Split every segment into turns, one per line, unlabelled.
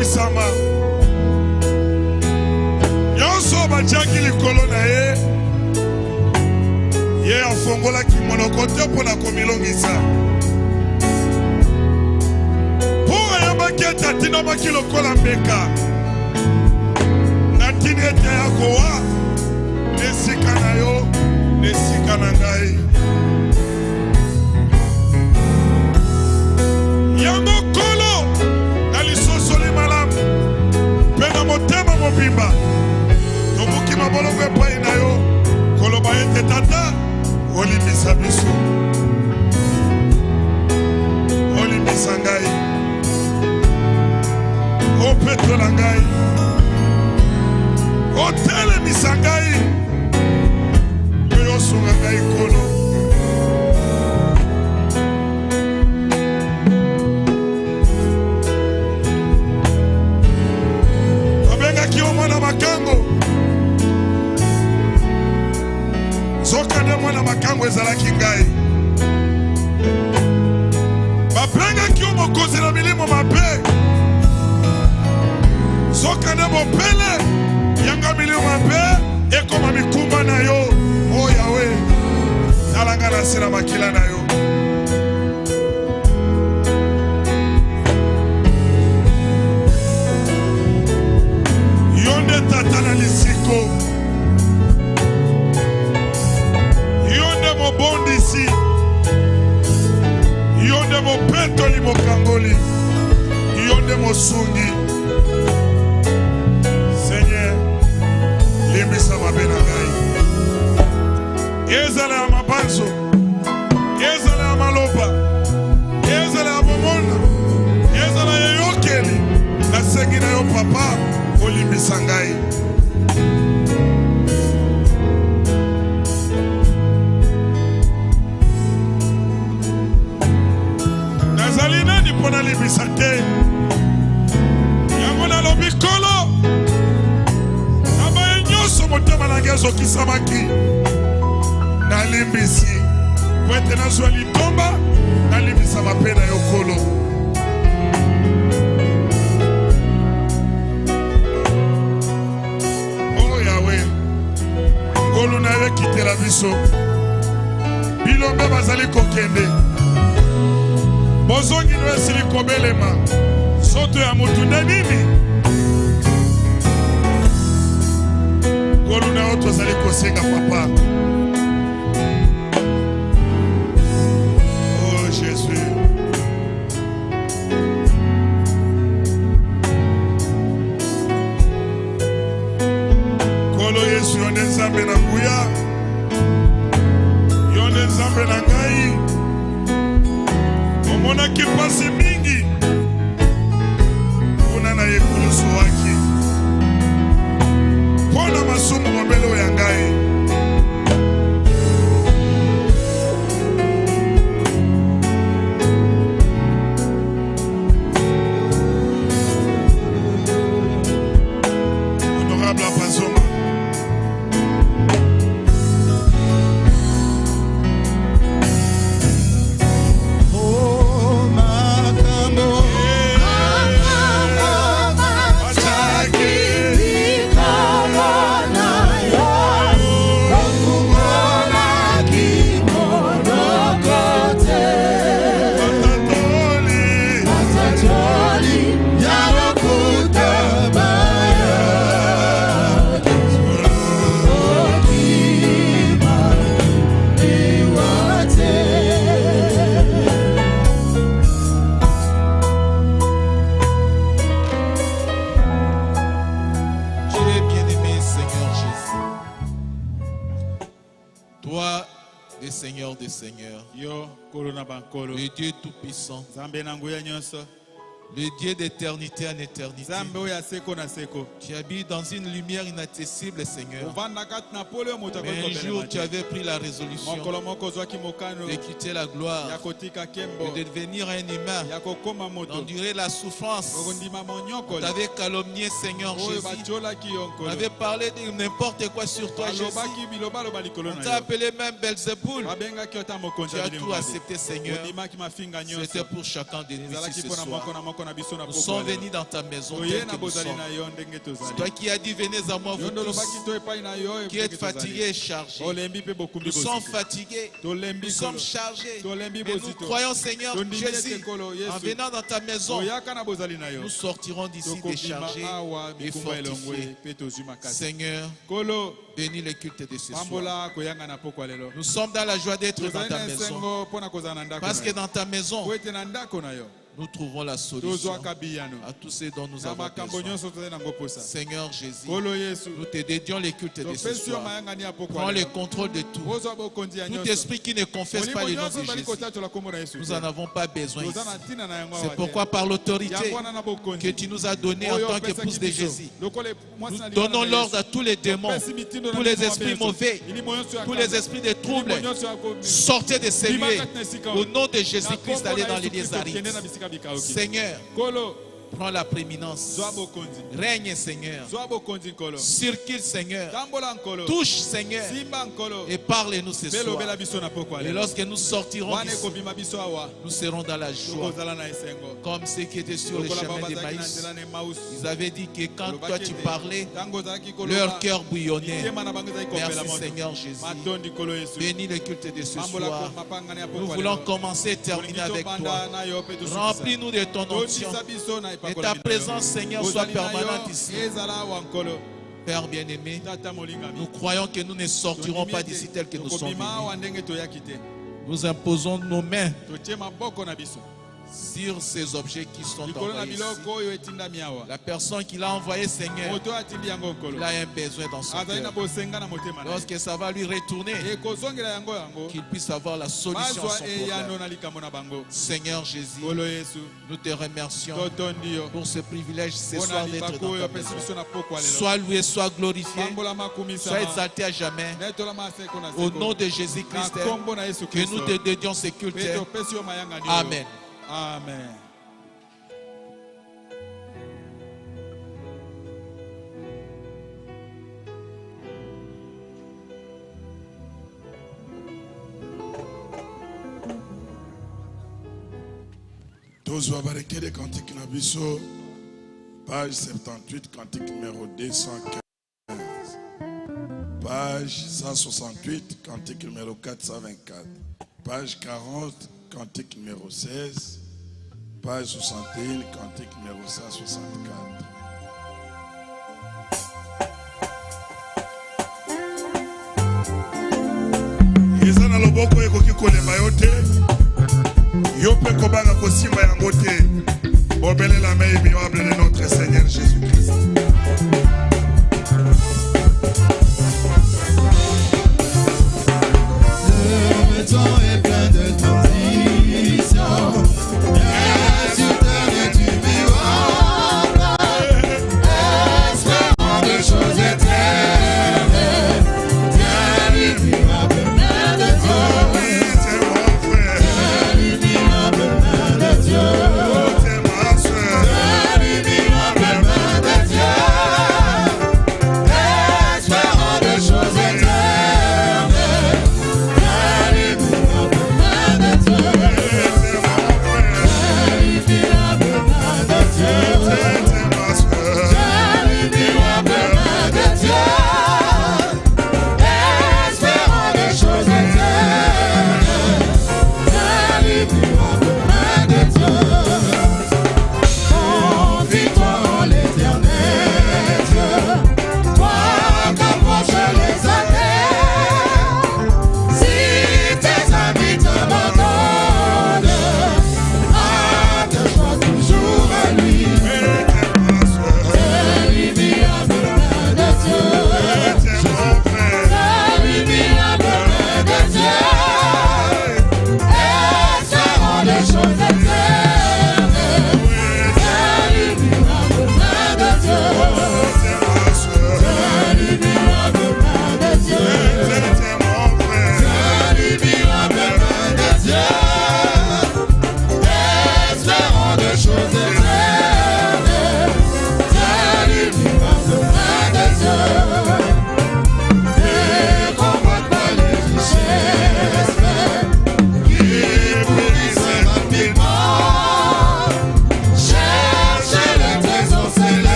wisama. Nyonso batiaki likolo na ye. Ye afongolaki monoko te mpona komilongisa. Mpo ayambaki ete atindamaki lokola mbeka. Natini ete yakowa esika na yo, esika na ngai. Yango kolo na lisosoli malamu mpe na motema mobimba tobuki mabolongo epai na yo koloba ete tata olimbisa biso, olimbisa ngai, opetola ngai, otelemisa ngai mpe osunga ngai kolo. Mwana makango zoka nde mwana makango ezalaki ngai. Bapengaki yo mokonzi na milimo mabe zoka nde mopele yanga milimo mabe ekoma mikumba na yo. O Yawe talanga na sira makila na yo. Tata na lisiko yonde mobondisi yonde mopetoli mokangoli yonde mosungi. Seigneur limbisa mabe na ngai, ezala ya mabanzo, ezala ya maloba, ezala ya bomona, ezala ya yokeli nasengi na yo papa olimbisa ngai. Nazali nani mpona limbisa te? Yango nalobi kolo nabaye nyonso motema na ngai ezokisamaki nalimbisi po ete nazwa litomba nalimbisa mape na yo kolo. Ngolu na ye kitela biso bilombe bazali kokende bozongi no esili kobelema soto ya mutu nde nini. Ngolu na yo tozali kosenga papa. Oh Jésus, Kolo Yesu yonde nzambe na nguya, yonde nzambe na ngai. Omonaki pasi mingi kuna na yekulusu waki pona masumu mobelo ya ngai. Honorable Apazoma,
le Dieu tout-puissant, le Dieu d'éternité en éternité, tu habites dans une lumière inaccessible, Seigneur. Mais un jour, tu avais pris la résolution de quitter la gloire, de devenir un humain, d'endurer la souffrance. On t'avait calomnié, Seigneur Jésus. On avait parlé de n'importe quoi sur toi, Jésus. On t'a appelé même Belzéboul. Tu as tout accepté, Seigneur. C'était pour chacun de nous ici ce soir. Nous sommes venus dans ta maison tel que nous sommes. C'est toi qui as dit, venez à moi vous tous qui êtes fatigués et chargés. Nous sommes fatigués, nous sommes chargés. Mais nous croyons, Seigneur Jésus, en venant dans ta maison, nous sortirons d'ici déchargés et fortifiés. Seigneur, bénis le culte de ce soir. Nous sommes dans la joie d'être dans ta maison. Parce que dans ta maison, nous trouvons la solution à tout ce dont nous avons besoin. Seigneur Jésus, nous te dédions les cultes de ce soir. Prends le contrôle de tout. Tout esprit qui ne confesse pas le nom de Jésus, nous n'en avons pas besoin ici. C'est pourquoi par l'autorité que tu nous as donnée en tant qu'épouse de Jésus, nous donnons l'ordre à tous les démons, tous les esprits mauvais, tous les esprits de troubles. Sortez de ces lieux. Au nom de Jésus-Christ, allez dans les lieux arides. Seigneur, prends la prééminence. Règne, Seigneur. Circule, Seigneur. Touche, Seigneur. Et parle-nous ce soir. Et lorsque nous sortirons d'ici, nous serons dans la joie. Comme ceux qui étaient sur le chemin de Maïs. Ils avaient dit que quand toi tu parlais, leur cœur bouillonnait. Merci, Seigneur Jésus. Bénis le culte de ce soir. Nous voulons commencer et terminer avec toi. Remplis-nous de ton onction. Et ta présence, Seigneur, soit permanente ici. Père bien-aimé, nous croyons que nous ne sortirons pas d'ici tel que nous sommes venus. Nous imposons nos mains sur ces objets qui sont envoyés ici. La personne qui l'a envoyé, Seigneur, il a un besoin dans son cœur. Lorsque ça va lui retourner, qu'il puisse avoir la solution à son problème. Seigneur Jésus, nous te remercions pour ce privilège ce soir d'être dans ta maison. Sois loué, sois glorifié, sois exalté à jamais. Au nom de Jésus-Christ, que nous te dédions ce culte. Amen.
Amen. Tous abarqués des cantiques Nabiso, page 78, cantique numéro 215. Page 168, cantique numéro 424. Page 40, cantique numéro 16. Page 61, cantique numéro 164. Ezana loboko ekoki kolema yo te. Yo pe kobanga kosimba yango te. Obele la main immuable de notre Seigneur Jésus-Christ.
Le temps est plein de transitions. Sur terre tu vivras, espérant de choses éternelles. Tiens l'immuable main de Dieu. Tiens l'immuable main de Dieu.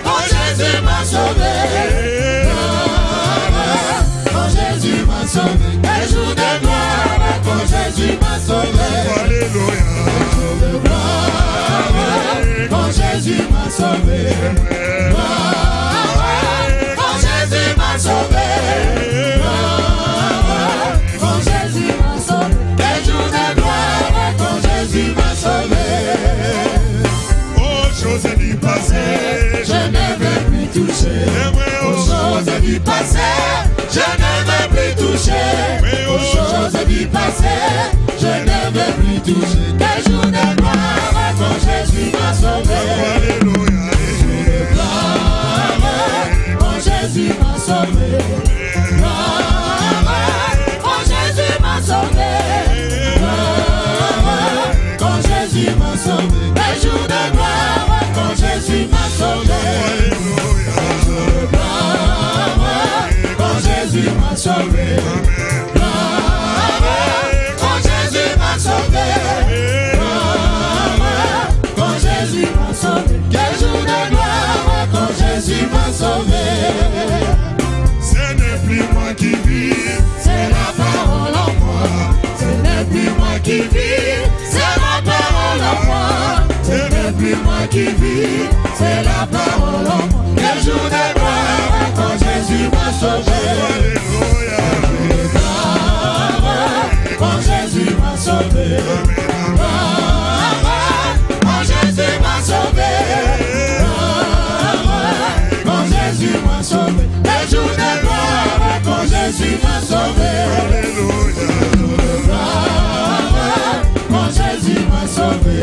Quand Jésus m'a sauvé, quand Jésus m'a sauvé, les jours de gloire, quand Jésus m'a sauvé,
Alléluia.
quand Jésus m'a sauvé, quand Jésus m'a sauvé, quand Jésus m'a sauvé, les jours de gloire, quand Jésus m'a sauvé.
Aux choses du passé,
Je ne veux plus toucher aux choses du passé. Je ne veux plus toucher aux choses du passé. Je ne veux plus toucher les jours de gloire quand Jésus m'a sauvé.
Alléluia.
Quand Jésus m'a sauvé. Quand Jésus m'a sauvé. Quand Jésus m'a sauvé. Les jours de gloire quand Jésus m'a sauvé. Quand Jésus m'a sauvé. Quand Jésus m'a sauvé. Quand Jésus m'a sauvé. Quel jour de gloire quand Jésus m'a sauvé.
Ce n'est plus moi qui vis,
C'est la parole en moi. Ce n'est plus moi qui vis. C'est la parole en moi. Ce n'est plus moi qui vis. C'est la parole en moi. Quel jour de gloire quand Jésus m'a sauvé.
Alléluia.
Quand Jésus m'a sauvé. Quand Jésus m'a sauvé. Quand Jésus m'a sauvé. Les jours de gloire quand Jésus m'a sauvé.
Alléluia.
Quand Jésus m'a sauvé.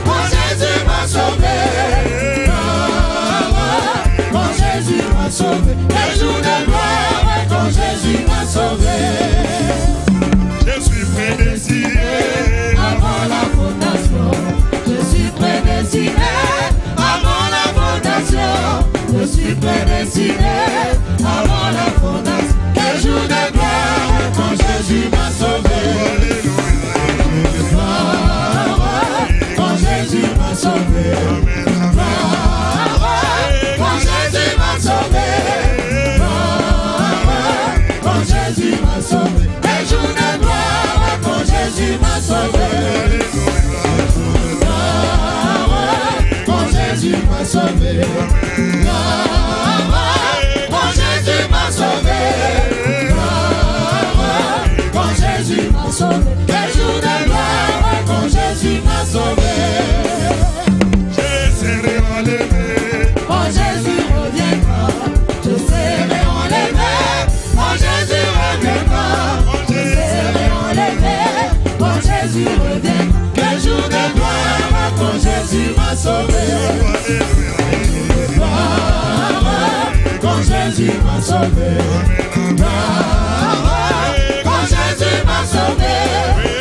Quand Jésus m'a sauvé. Quand Jésus m'a sauvé. Les jours de gloire quand Jésus m'a sauvé.
Je suis prédestiné.
Avant la fondation, je suis prédestiné. Avant la fondation, je suis prédestiné. Avant la fondation, quel jour de gloire quand Jésus m'a sauvé. Quand Jésus m'a sauvé. Quand Jésus m'a sauvé. Quand Jésus m'a sauvé. Les jours de gloire quand Jésus m'a sauvé. Quand Jésus m'a sauvé. Quand Jésus m'a sauvé. Quand Jésus m'a sauvé. Quel jour de gloire quand Jésus m'a sauvé.
Je serai enlevé.
Quand Jésus reviendra, je serai enlevé. Quand Jésus reviendra, je serai enlevé. Quand Jésus reviendra, quel jour de gloire quand Jésus m'a sauvé. Quand Jésus m'a sauvé. Quand Jésus m'a sauvé.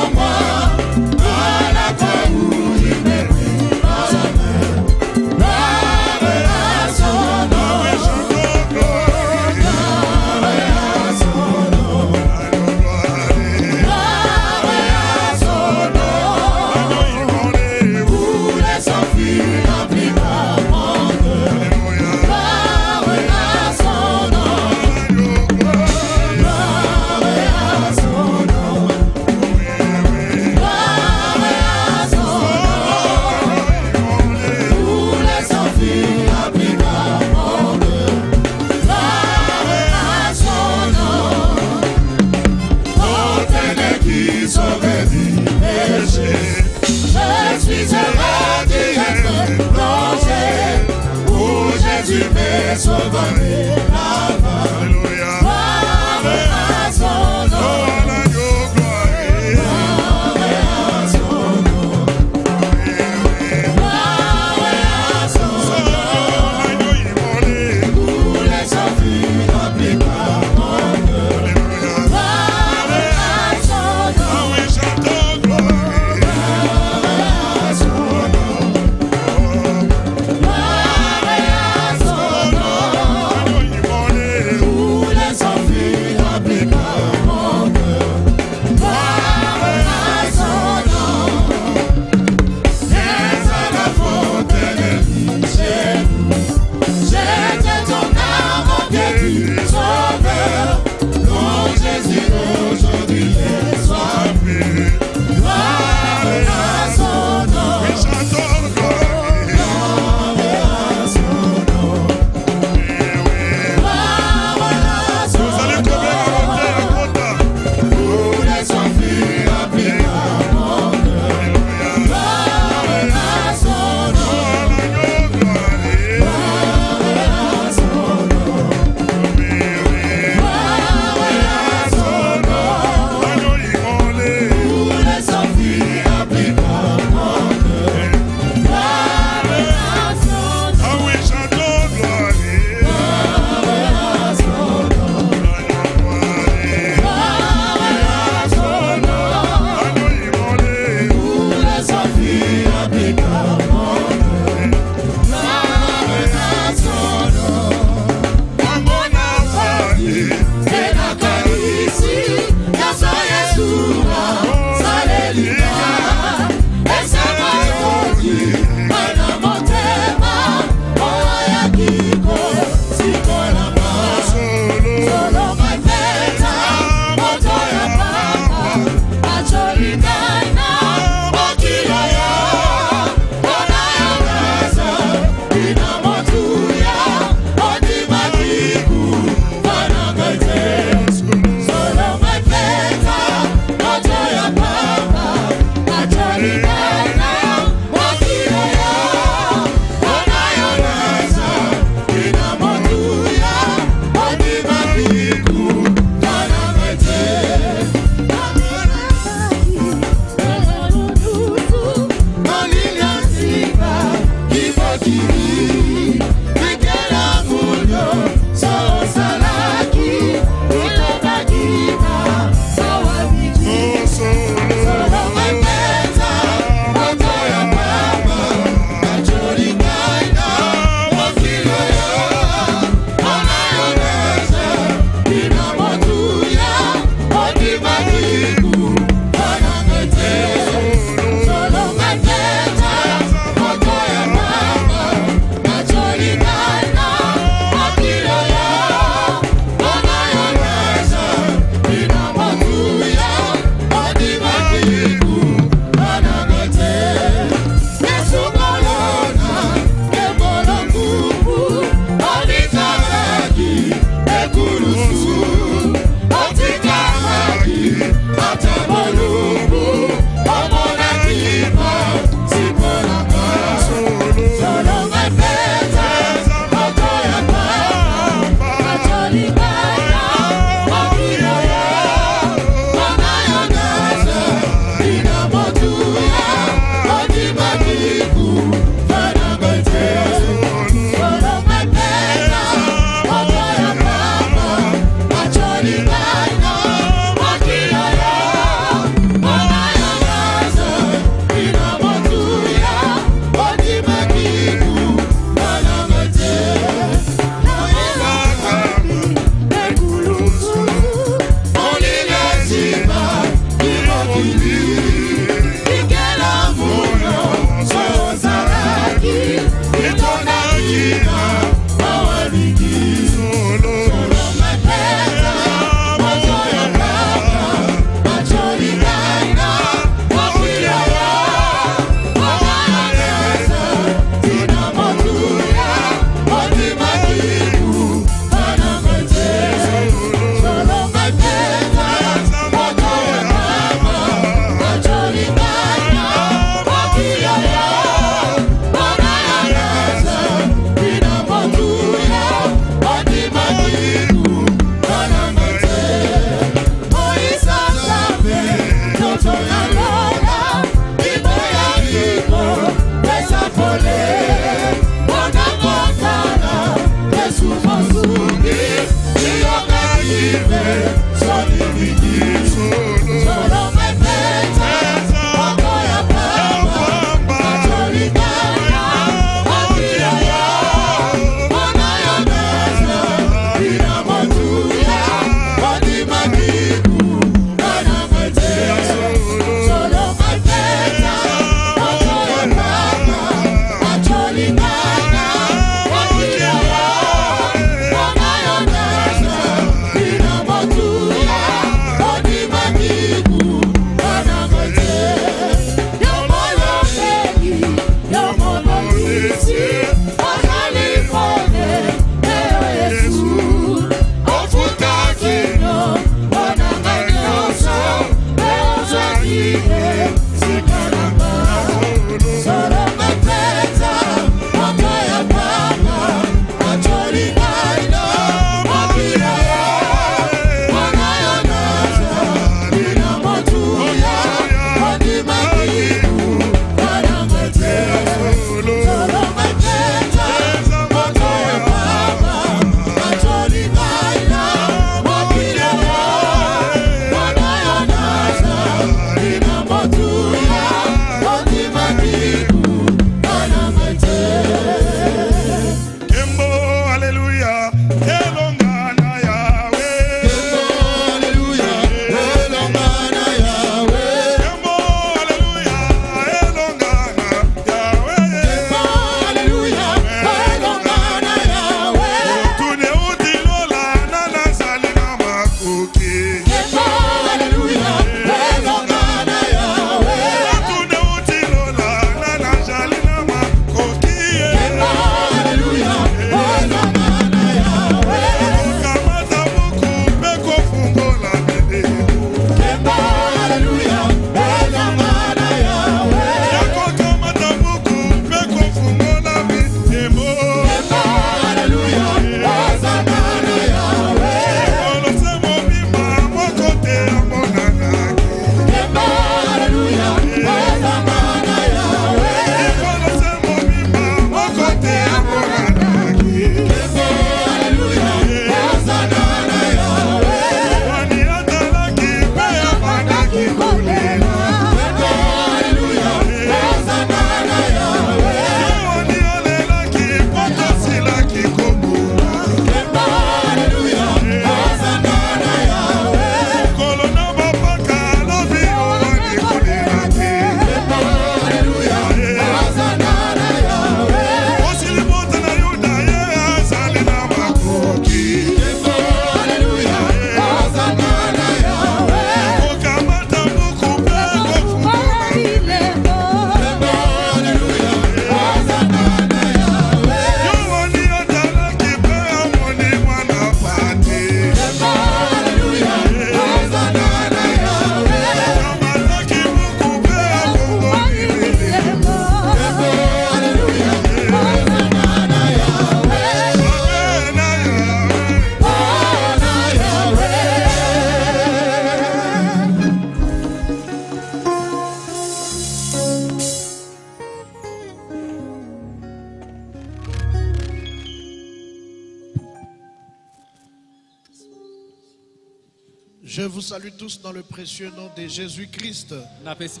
Je vous salue tous dans le précieux nom de Jésus-Christ. Est-ce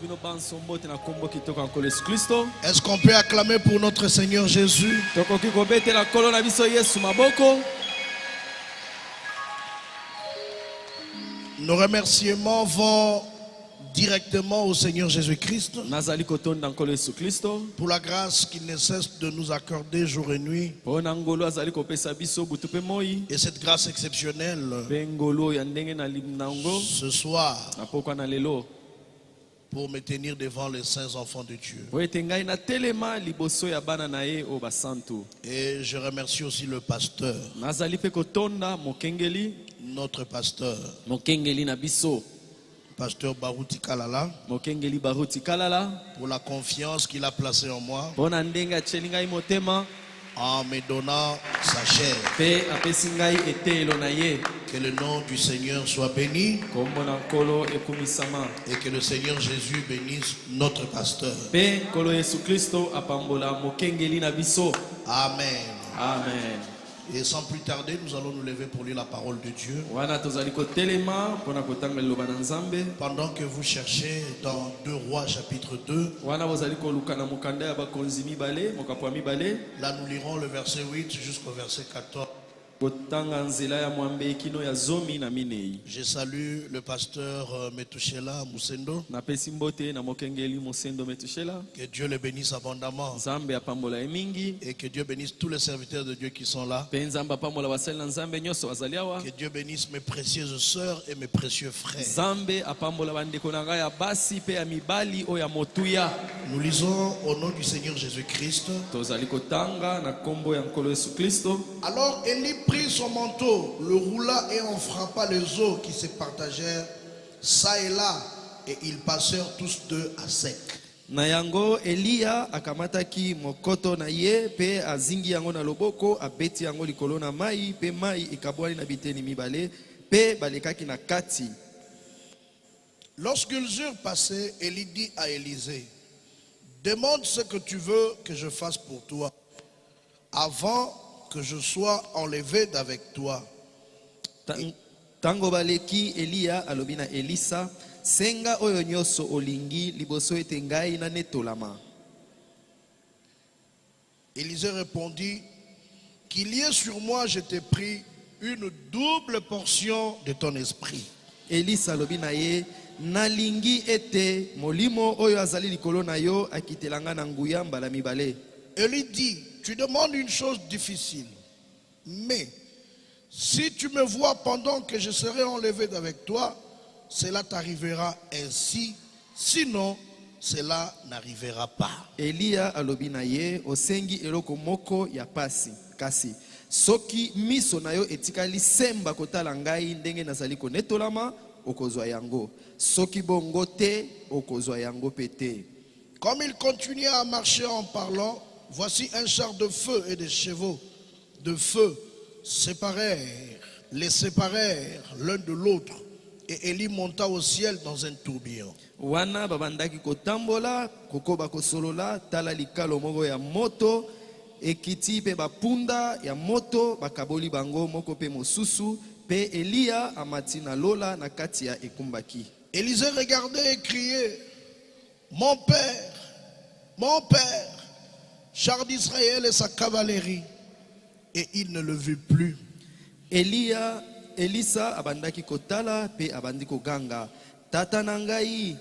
qu'on peut acclamer pour notre Seigneur Jésus? Nos remerciements vont directement au Seigneur Jésus-Christ pour la grâce qu'il ne cesse de nous accorder jour et nuit. Et cette grâce exceptionnelle ce soir pour me tenir devant les saints enfants de Dieu. Et je remercie aussi le pasteur, notre pasteur, Pasteur Baruti Kalala, pour la confiance qu'il a placée en moi, en me donnant sa chair. Que le nom du Seigneur soit béni et que le Seigneur Jésus bénisse notre pasteur. Amen.
Amen.
Et sans plus tarder, nous allons nous lever pour lire la parole de Dieu. Pendant que vous cherchez dans 2 Rois chapitre 2, là nous lirons le verset 8 jusqu'au verset 14. Je salue le pasteur Metushela Musendo. Que Dieu le bénisse abondamment. Et que Dieu bénisse tous les serviteurs de Dieu qui sont là. Que Dieu bénisse mes précieuses sœurs et mes précieux frères. Nous lisons au nom du Seigneur Jésus-Christ. Alors Élie prit son manteau, le roula et en frappa les eaux qui se partagèrent ça et là, et ils passèrent tous deux à sec.
Nayango Elia akamataki mokoto na ye pe azingi yango na loboko abeti yango likolo na mai pe mai ikabwani na biteni mibale pe balekaki na kati.
Lorsqu'ils eurent passé, Élie dit à Élisée: demande ce que tu veux que je fasse pour toi avant que je sois enlevé d'avec toi.
Tango baleki Elia alobina Elisa senga oyo nyoso olingi liboso ete ngai na netolama.
Élisée répondit: qu'il y ait sur moi, je t'ai pris une double portion de ton esprit.
Elisa alobina ye nalingi ete molimo oyo azali likolo na yo akitelanga na nguya mbala mibale.
Élie dit: tu demandes une chose difficile, mais si tu me vois pendant que je serai enlevé d'avec toi, cela t'arrivera ainsi, sinon cela n'arrivera pas.
Elia alobina ye osengi eloko moko ya pasi kasi soki miso na yo etikali semba kotala ngai ndenge nazali konetolama okozwa yango, soki bongo te okozwa yango pete.
Comme il continuait à marcher en parlant, voici un char de feu et des chevaux de feu les séparèrent l'un de l'autre, et Élie monta au ciel dans un tourbillon.
Wana babandaki kotambola kokoba kosolola tala likalo moko ya moto ekiti pe bapunda ya moto bakaboli bango moko pe mosusu pe Elia amati na lola na kati ya ekumbaki.
Élisée regardait et criait: mon père, char d'Israël et sa cavalerie. Et il ne le vit plus.
Elisa abandaki kotala pe abandiko ganga tata nangai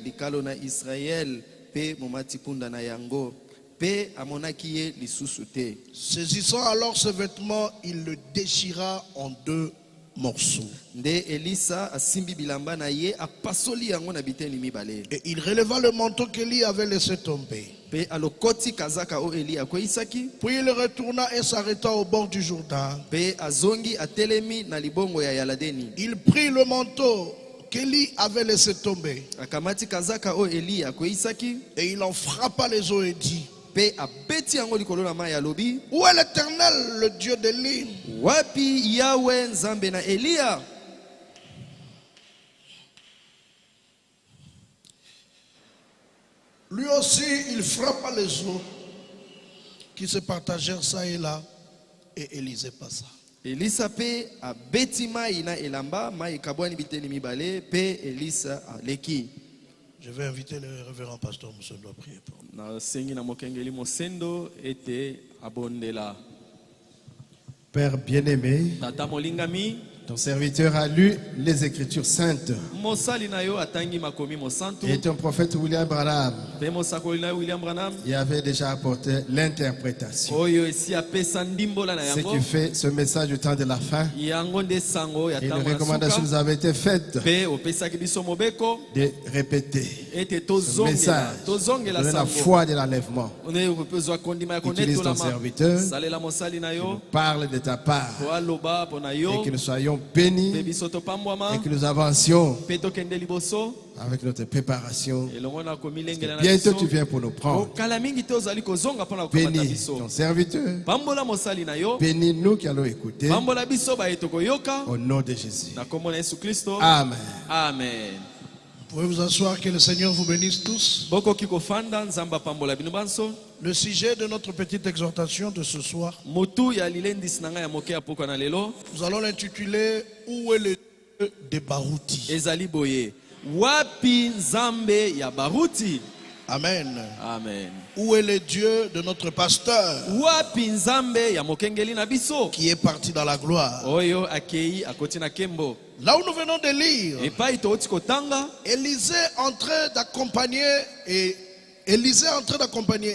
likalo na Israël pe momati punda na yango pe amonaki ye lisusu te.
Saisissant alors ce vêtement, il le déchira en 2 morceaux.
Nde Elisa asimbi bilamba na ye apasoli yango na biteni mibale.
Et il releva le manteau qu'Élie avait laissé tomber.
Pe alokoti kazaka o Eli akoisaki.
Puis il retourna et s'arrêta au bord du Jourdain.
Pe azongi atelemi na libongo ya Yaladeni.
Il prit le manteau qu'Élie avait laissé tomber.
Akamati kazaka o Eli akoisaki.
Et il en frappa les eaux et dit:
pe abeti yango likolo na mai alobi:
où est l'Éternel, le Dieu d'Élie?
Wapi Yahweh nzambe na Elia?
Lui aussi, il frappa les eaux qui se partagèrent ça et là, et Élisée passa.
Elisa pe a betima ina elamba mai kabwani biteni mibale pe Elisa leki.
Je vais inviter le révérend pasteur Moussendo à prier pour nous.
Na sengi na mokengeli Mosendo ete abondela.
Père bien-aimé,
Tata molingami,
ton serviteur a lu les Écritures saintes.
mosali na yo atangi makomi mosantu.
Et ton prophète William Branham
Pe mosakoli na William Branham.
y avait déjà apporté l'interprétation.
Oyo esi apesa ndimbola na
Ce
yango.
qui fait ce message du temps de la fin.
Yango nde sango ya
Et les
tango na
recommandations nous
suka.
avaient été faites
Pe opesaki biso mobeko
de répéter
ete
ce
tozongela
message,
tozongela
donner la
sango.
foi de l'enlèvement.
On est opezwa kondima ya
Utilise ton
konetolama.
serviteur.
Salela mosali na yo.
Parle de ta part
Po aloba po na yo.
et que nous soyons bénis
Pe biso topambwama.
et que nous avancions
Pe tokende liboso.
avec notre préparation.
Elongo na komilengela na
Bientôt
biso.
tu viens pour nous prendre.
Kala mingi te ozali kozonga pona kokamata
Bénis
biso.
ton serviteur.
Pambola mosali na yo.
Bénis nous qui allons écouter.
Pambola biso ba etoko yoka.
Au nom de Jésus.
Na kombo na Yesu Kristo.
Amen.
Amen.
Vous pouvez vous asseoir, que le Seigneur vous bénisse tous.
Boko kiko fanda nzamba pambola bino banso.
Le sujet de notre petite exhortation de ce soir,
Motu ya lilendis na ngai ya moke ya poko na lelo.
nous allons l'intituler Où est le Dieu de Barouti?
Ezali boye. Wapi nzambe ya baruti.
Amen.
Amen.
Où est le Dieu de notre pasteur
Wapi nzambe ya mokengeli na biso.
qui est parti dans la gloire?
Oyo akei akoti na kembo.
Là où nous venons de lire,
Epai tooti kotanga.
Élisée en train d'accompagner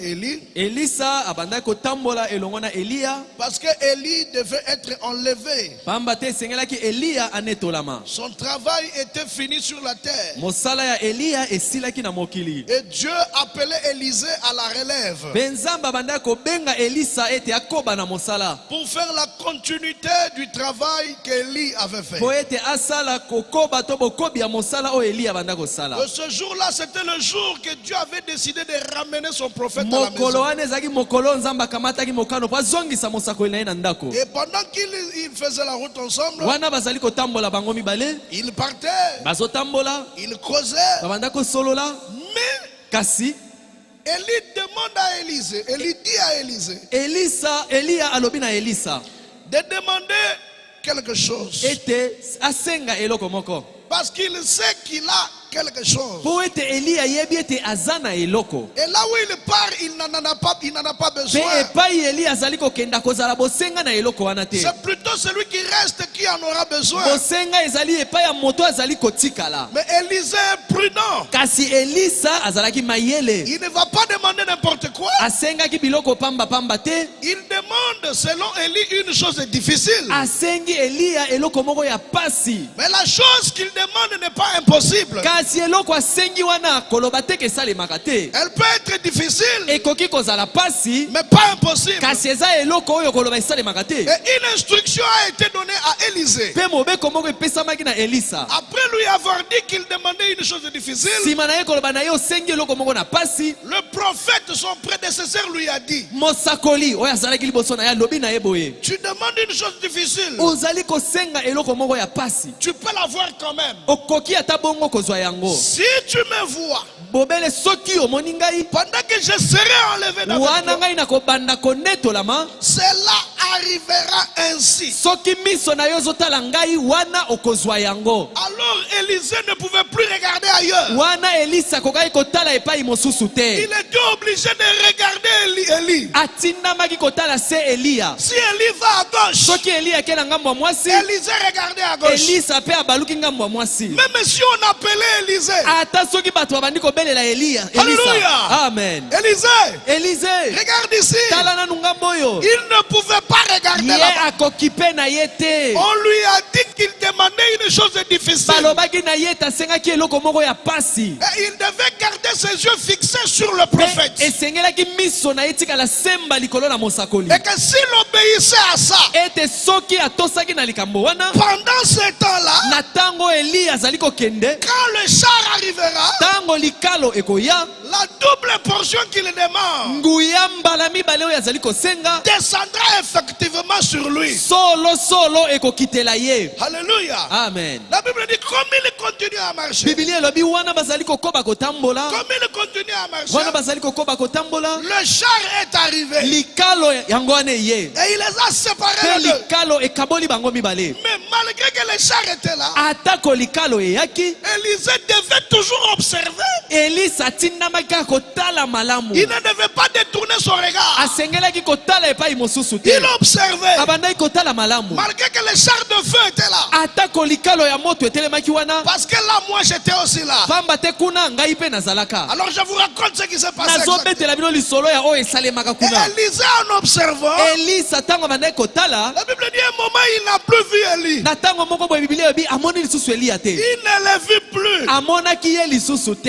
Élie,
Elisa abanda kotambola elongo na Elia.
parce que Élie devait être enlevé.
Pamba te esengelaki Elia anetolama.
Son travail était fini sur la terre.
Mosala ya Elia esilaki na mokili.
Et Dieu appelait Élisée à la relève
Benzamba banda kobenga Elisa ete akoba na mosala.
pour faire la continuité du travail qu'Élie avait fait.
Po ete asala kokoba to bokobi ya mosala o Elia banda kosala.
Et ce jour-là, c'était le jour que Dieu avait décidé de ramener son prophète à la
Mokolo
maison.
wana ezaki mokolo nzamba kamataki mokano po azongisa mosakoli na ye na ndako.
Et pendant qu'ils faisaient la route ensemble,
Wana bazali kotambola bango mibale.
ils partaient,
Bazotambola.
ils causaient.
Babanda kosolola.
Mais
Kasi
Élie demande à Élisée, Élie dit à Élisée
Elia alobi na Elisa
de demander quelque chose.
ete asenga eloko moko.
Parce qu'il sait qu'il a quelque chose.
Po ete Elia yebi ete azana eloko.
Et là où il part, il n'en a pas
Pe
besoin.
epai Elia azali kokenda kozala bosenga na eloko wana te.
C'est plutôt celui qui reste qui en aura besoin.
Bosenga ezali epai ya moto azali kotikala.
Mais Élisée est prudent.
Kasi Elisa azalaki mayele.
Il ne va pas demander n'importe quoi.
Asengaki biloko pamba pamba te.
Il demande, selon Élie, une chose difficile.
Asengi Elia eloko moko ya pasi.
Mais la chose qu'il demande n'est pas impossible.
Kasi eloko asengi wana koloba te kesalemaka te.
Elle peut être difficile,
Ekoki kozala pasi.
mais pas impossible.
Kasi eza eloko oyo koloba esalemaka te.
Et une instruction a été donnée à Élisée.
Pe mobeko moko epesamaki na Elisa.
Après lui avoir dit qu'il demandait une chose difficile,
Sima na ye koloba na ye osengi eloko moko na pasi.
le prophète, son prédécesseur, lui a dit:
Mosakoli oyo azalaki liboso na ye alobi na ye boye.
tu demandes une chose difficile,
Ozali kosenga eloko moko ya pasi.
tu peux l'avoir quand même.
Okoki ata bongo kozwa yango.
Si tu me vois,
Bobele soki omoni ngai.
pendant que je serai enlevé d'avec
Wana
toi,
ngai na kobanda konetolama.
cela arrivera ainsi.
Soki miso na yo zotala ngai wana okozwa yango.
Alors Élisée ne pouvait plus regarder ailleurs.
Wana Elisa kokaki kotala epai mosusu
Il
te.
était obligé de regarder Élie.
Atindamaki kotala se Elia.
Si Élie va à gauche,
Soki Elia ake na ngambo ya mwasi.
Élisée regardait à gauche.
Elisa pe abaluki ngambo ya mwasi.
Même si on appelait Élisée,
Ata soki bato babandi kobelela Elia.
Alléluia.
Elisa. Amen.
Élisée,
Élisée.
regarde ici.
Tala nanu ngambo oyo.
Il ne pouvait pas regarder
Ye
là-bas.
akoki pe na ye te.
On lui a dit qu'il demandait une chose difficile.
Balobaki na ye tasengaki eloko moko ya pasi.
Et il devait garder ses yeux fixés sur le prophète.
Pe esengelaki miso na ye tikala semba likolo na mosakoli.
Et que s'il obéissait à ça,
Ete soki atosaki na likambo wana.
pendant ce temps-là,
Na tango Eli azali kokende.
quand le char arrivera,
Tango likalo ekoya.
la double portion qu'il demande
Nguya mbala mibale oyo azali kosenga.
descendra effectivement sur lui.
Solo ekokitela ye.
Alléluia.
Amen.
La Bible dit comme il continue à marcher,
Biblia elobi wana bazali kokoba kotambola.
comme il continue à marcher,
Wana bazali kokoba
Le char est arrivé. Et il les a séparés d'eux. Mais malgré que le char était là, Élisée devait toujours observer. Il ne devait pas détourner son regard. Il observait. Malgré que le char de feu était là. Parce que là, moi, j'étais aussi là. Alors je vous raconte ce qui s'est passé. Et Élisée, en observant, la Bible dit à un moment, il n'a plus vu Élie. Il ne le vit plus.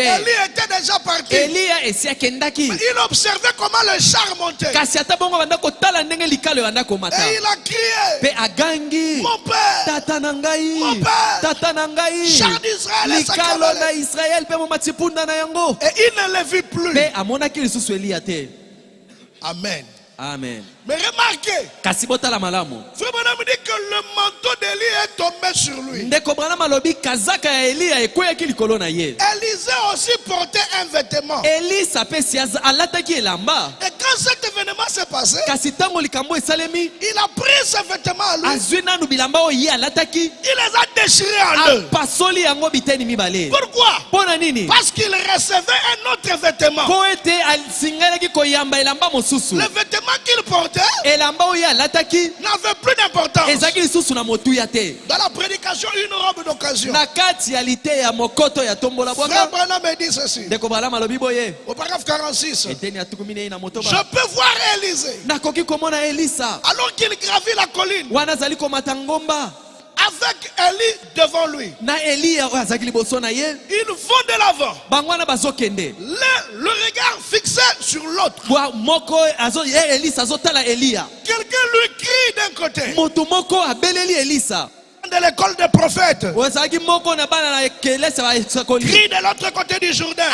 Élie était déjà parti. Mais il observait comment le char montait. Et il a crié, mon père, mon père, char d'Israël est sacré. Et il ne le vit plus. Amen.
Amen.
Mais remarquez, Frère Branham dit que le manteau d'Élie est tombé sur lui. Élisée aussi portait un vêtement. Et quand cet événement s'est passé, il a pris ce vêtement à lui. Il les a déchirés en deux. Pourquoi? Parce qu'il recevait un autre vêtement. Le vêtement qu'il portait n'avait plus d'importance. Dans la prédication, une robe d'occasion. Frère Branham me dit ceci. Au paragraphe 46. Je peux voir Élisée. Alors qu'il gravit la colline. Avec Élie devant lui. Ils vont de l'avant. Le regard fixé sur l'autre. Quelqu'un lui crie d'un côté. De l'école des prophètes. Crie de l'autre côté du Jourdain.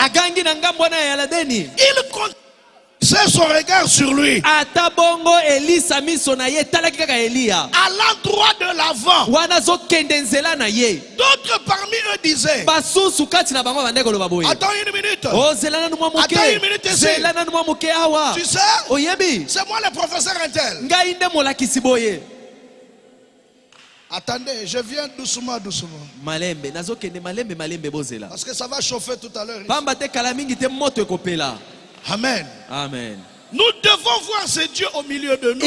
Il compte. C'est son regard sur lui. À l'endroit de l'avant. D'autres parmi eux disaient, attends une minute. Attends une minute ici. Tu sais, c'est moi le professeur Intel. Attendez, je viens doucement. Parce que ça va chauffer tout à l'heure. Amen.
Amen.
Nous devons voir ce Dieu au milieu de nous.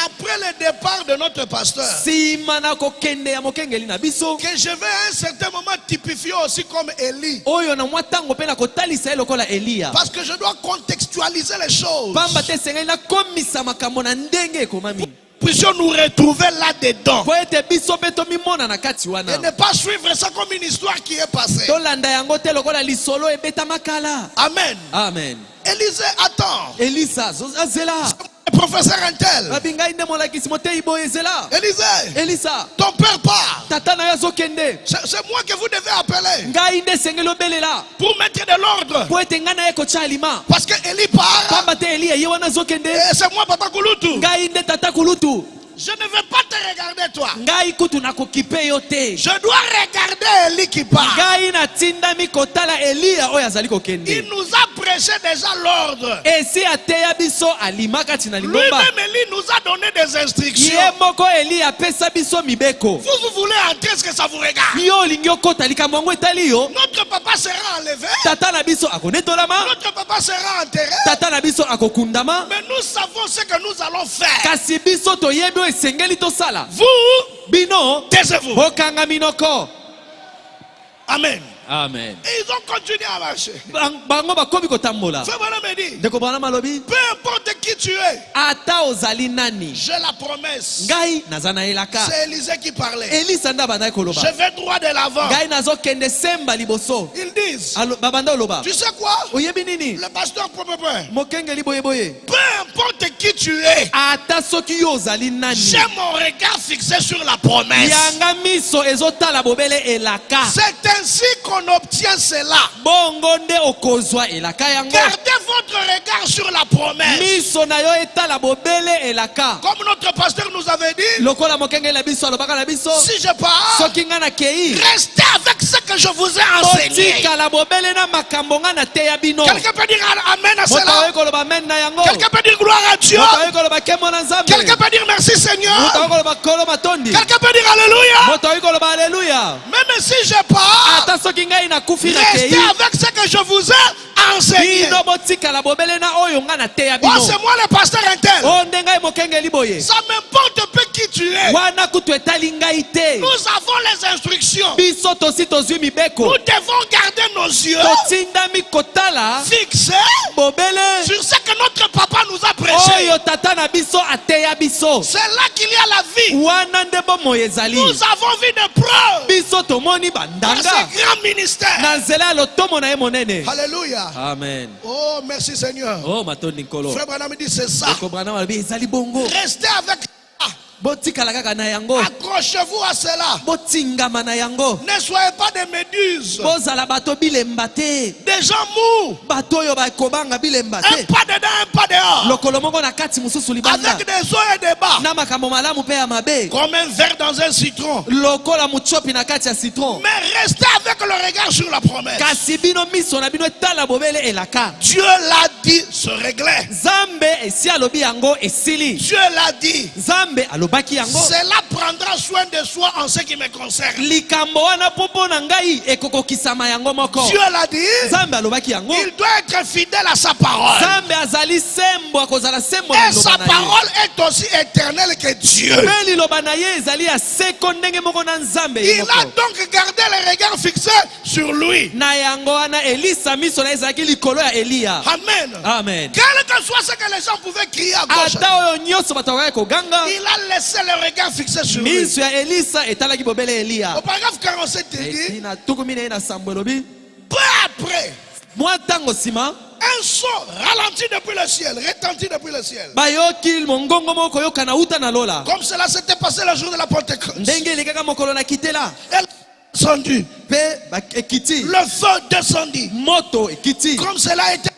Après le départ de notre pasteur, que je vais à un certain moment typifier aussi comme Élie. Parce que je dois contextualiser les choses. Puissions nous retrouver là-dedans. Et ne pas suivre ça comme une histoire qui est passée. Amen.
Amen.
Élisée attend. Professeur Intel. Élisée, ton père part. C'est moi que vous devez appeler pour mettre de l'ordre. Parce que Élie part. Et c'est moi, Papa Kouloutou. Je ne veux pas te regarder toi. Je dois regarder Élie qui part. Il nous a prêché déjà l'ordre. Lui-même Élie nous a donné des instructions. Vous voulez entrer, est-ce que ça vous regarde? Notre papa sera enlevé. Notre papa sera enterré. Mais nous savons ce que nous allons faire. Vous, taisez-vous. Amen.
Amen.
Et ils ont continué à marcher. Frère Branham me dit, peu importe qui tu es, j'ai la promesse. C'est Élisée qui parlait. Je vais droit de l'avant. Ils disent, tu sais quoi? Le pasteur peu importe qui tu es,
ata soki yo ozali nani,
j'ai mon regard fixé sur la promesse.
yanga miso ezotala bobele elaka.
C'est ainsi qu'on obtient cela.
Bongo nde okozwa elaka yango.
Gardez votre regard sur la promesse.
Miso na yo etala bobele elaka.
Comme notre pasteur nous avait dit,
Lokola mokenge la biso alobaka na biso,
si je pars,
soki nga na kei,
restez avec ce que je vous ai enseigné.
otika la bobele na makambo nga na teya bino.
Quelqu'un peut dire amen à
Moto
cela.
oyekoloba amen na yango.
Quelqu'un peut dire gloire à Dieu.
Moto oyekoloba kemo na Nzambe.
Quelqu'un peut dire merci Seigneur.
Moto oyekoloba kolo matondi.
Quelqu'un peut dire alléluia.
Moto oyekoloba alléluia.
Même si je pars,
Ata soki ngai na kufi na
restez
kei,
avec ce que je vous ai enseigné.
bino botika la bobele na oyo nga na teya
Oh,
bino.
c'est moi le pasteur intel.
O nde ngai mokenge liboye.
Ça m'importe peu qui tu es.
Wana kutu etali ngai te.
Nous avons les instructions.
Biso tosi tozwi mibeko.
Nous devons garder nos yeux
Totindami kotala
fixés
bobele
sur ce que notre papa nous a prêché.
oyo tata na biso ateya biso.
C'est là qu'il y a la vie.
Wana nde bomoi ezali.
Nous avons vu des preuves
Biso tomoni
dans
bandanga
ce grand ministère.
na nzela ya lotomo na ye monene.
Alléluia.
Amen.
Oh, merci Seigneur.
Oh matondi nkolo.
Frère Branham dit c'est ça.
Ekobana malobi ezali bongo.
Restez avec ça.
Botikala kaka na yango.
Accrochez-vous à cela.
Botingama na yango.
Ne soyez pas des méduses.
Bozala bato bilemba te.
Des gens mous.
Bato oyo bakobanga bilemba
Un
te.
pas dedans, un pas dehors.
Lokolo moko na kati mosusu libanda.
Avec des hauts et des bas.
Na makambo malamu pe ya mabe.
Comme un verre dans un citron.
Lokola muchopi na kati ya citron.
Mais restez avec le regard sur la promesse.
Kasi bino miso na bino etala bobele elaka.
Dieu l'a dit, se réglait.
Zambe esi alobi yango esili.
Dieu l'a dit.
Zambe alobaki yango.
Cela prendra soin de soi en ce qui me concerne.
Likambo wana popo na ngai ekokokisama yango moko.
Dieu l'a dit.
Zambe alobaki yango.
Il doit être fidèle à sa parole.
Zambe azali sembo akozala sembo
Et
na
sa
liloba na ye.
parole est aussi éternelle que Dieu.
Pe liloba na ye ezali ya seko ndenge moko na Nzambe ye
Il
moko.
a donc gardé le regard fixé sur lui.
Na yango wana Elisa miso na ezalaki likolo ya Elia.
Amen.
Amen.
Quel que soit ce que les gens pouvaient crier à gauche,
Ata oyo nyonso bato bakaki koganga.
il a laissé le regard fixé sur lui.
Miso ya Elisa etalaki bobele Elia.
Au paragraphe 47, il dit,
Etina tukumi na ye na sambo elobi.
peu après,
Mwa ntango nsima
un son ralentit depuis le ciel, retentit depuis le ciel.
bayoki mongongo moko yokana uta na lola.
Comme cela s'était passé le jour de la Pentecôte.
Ndenge elekaka mokolo na kitela.
Elle est descendue.
Pe ekiti.
Le feu descendit.
Moto ekiti.
Comme cela était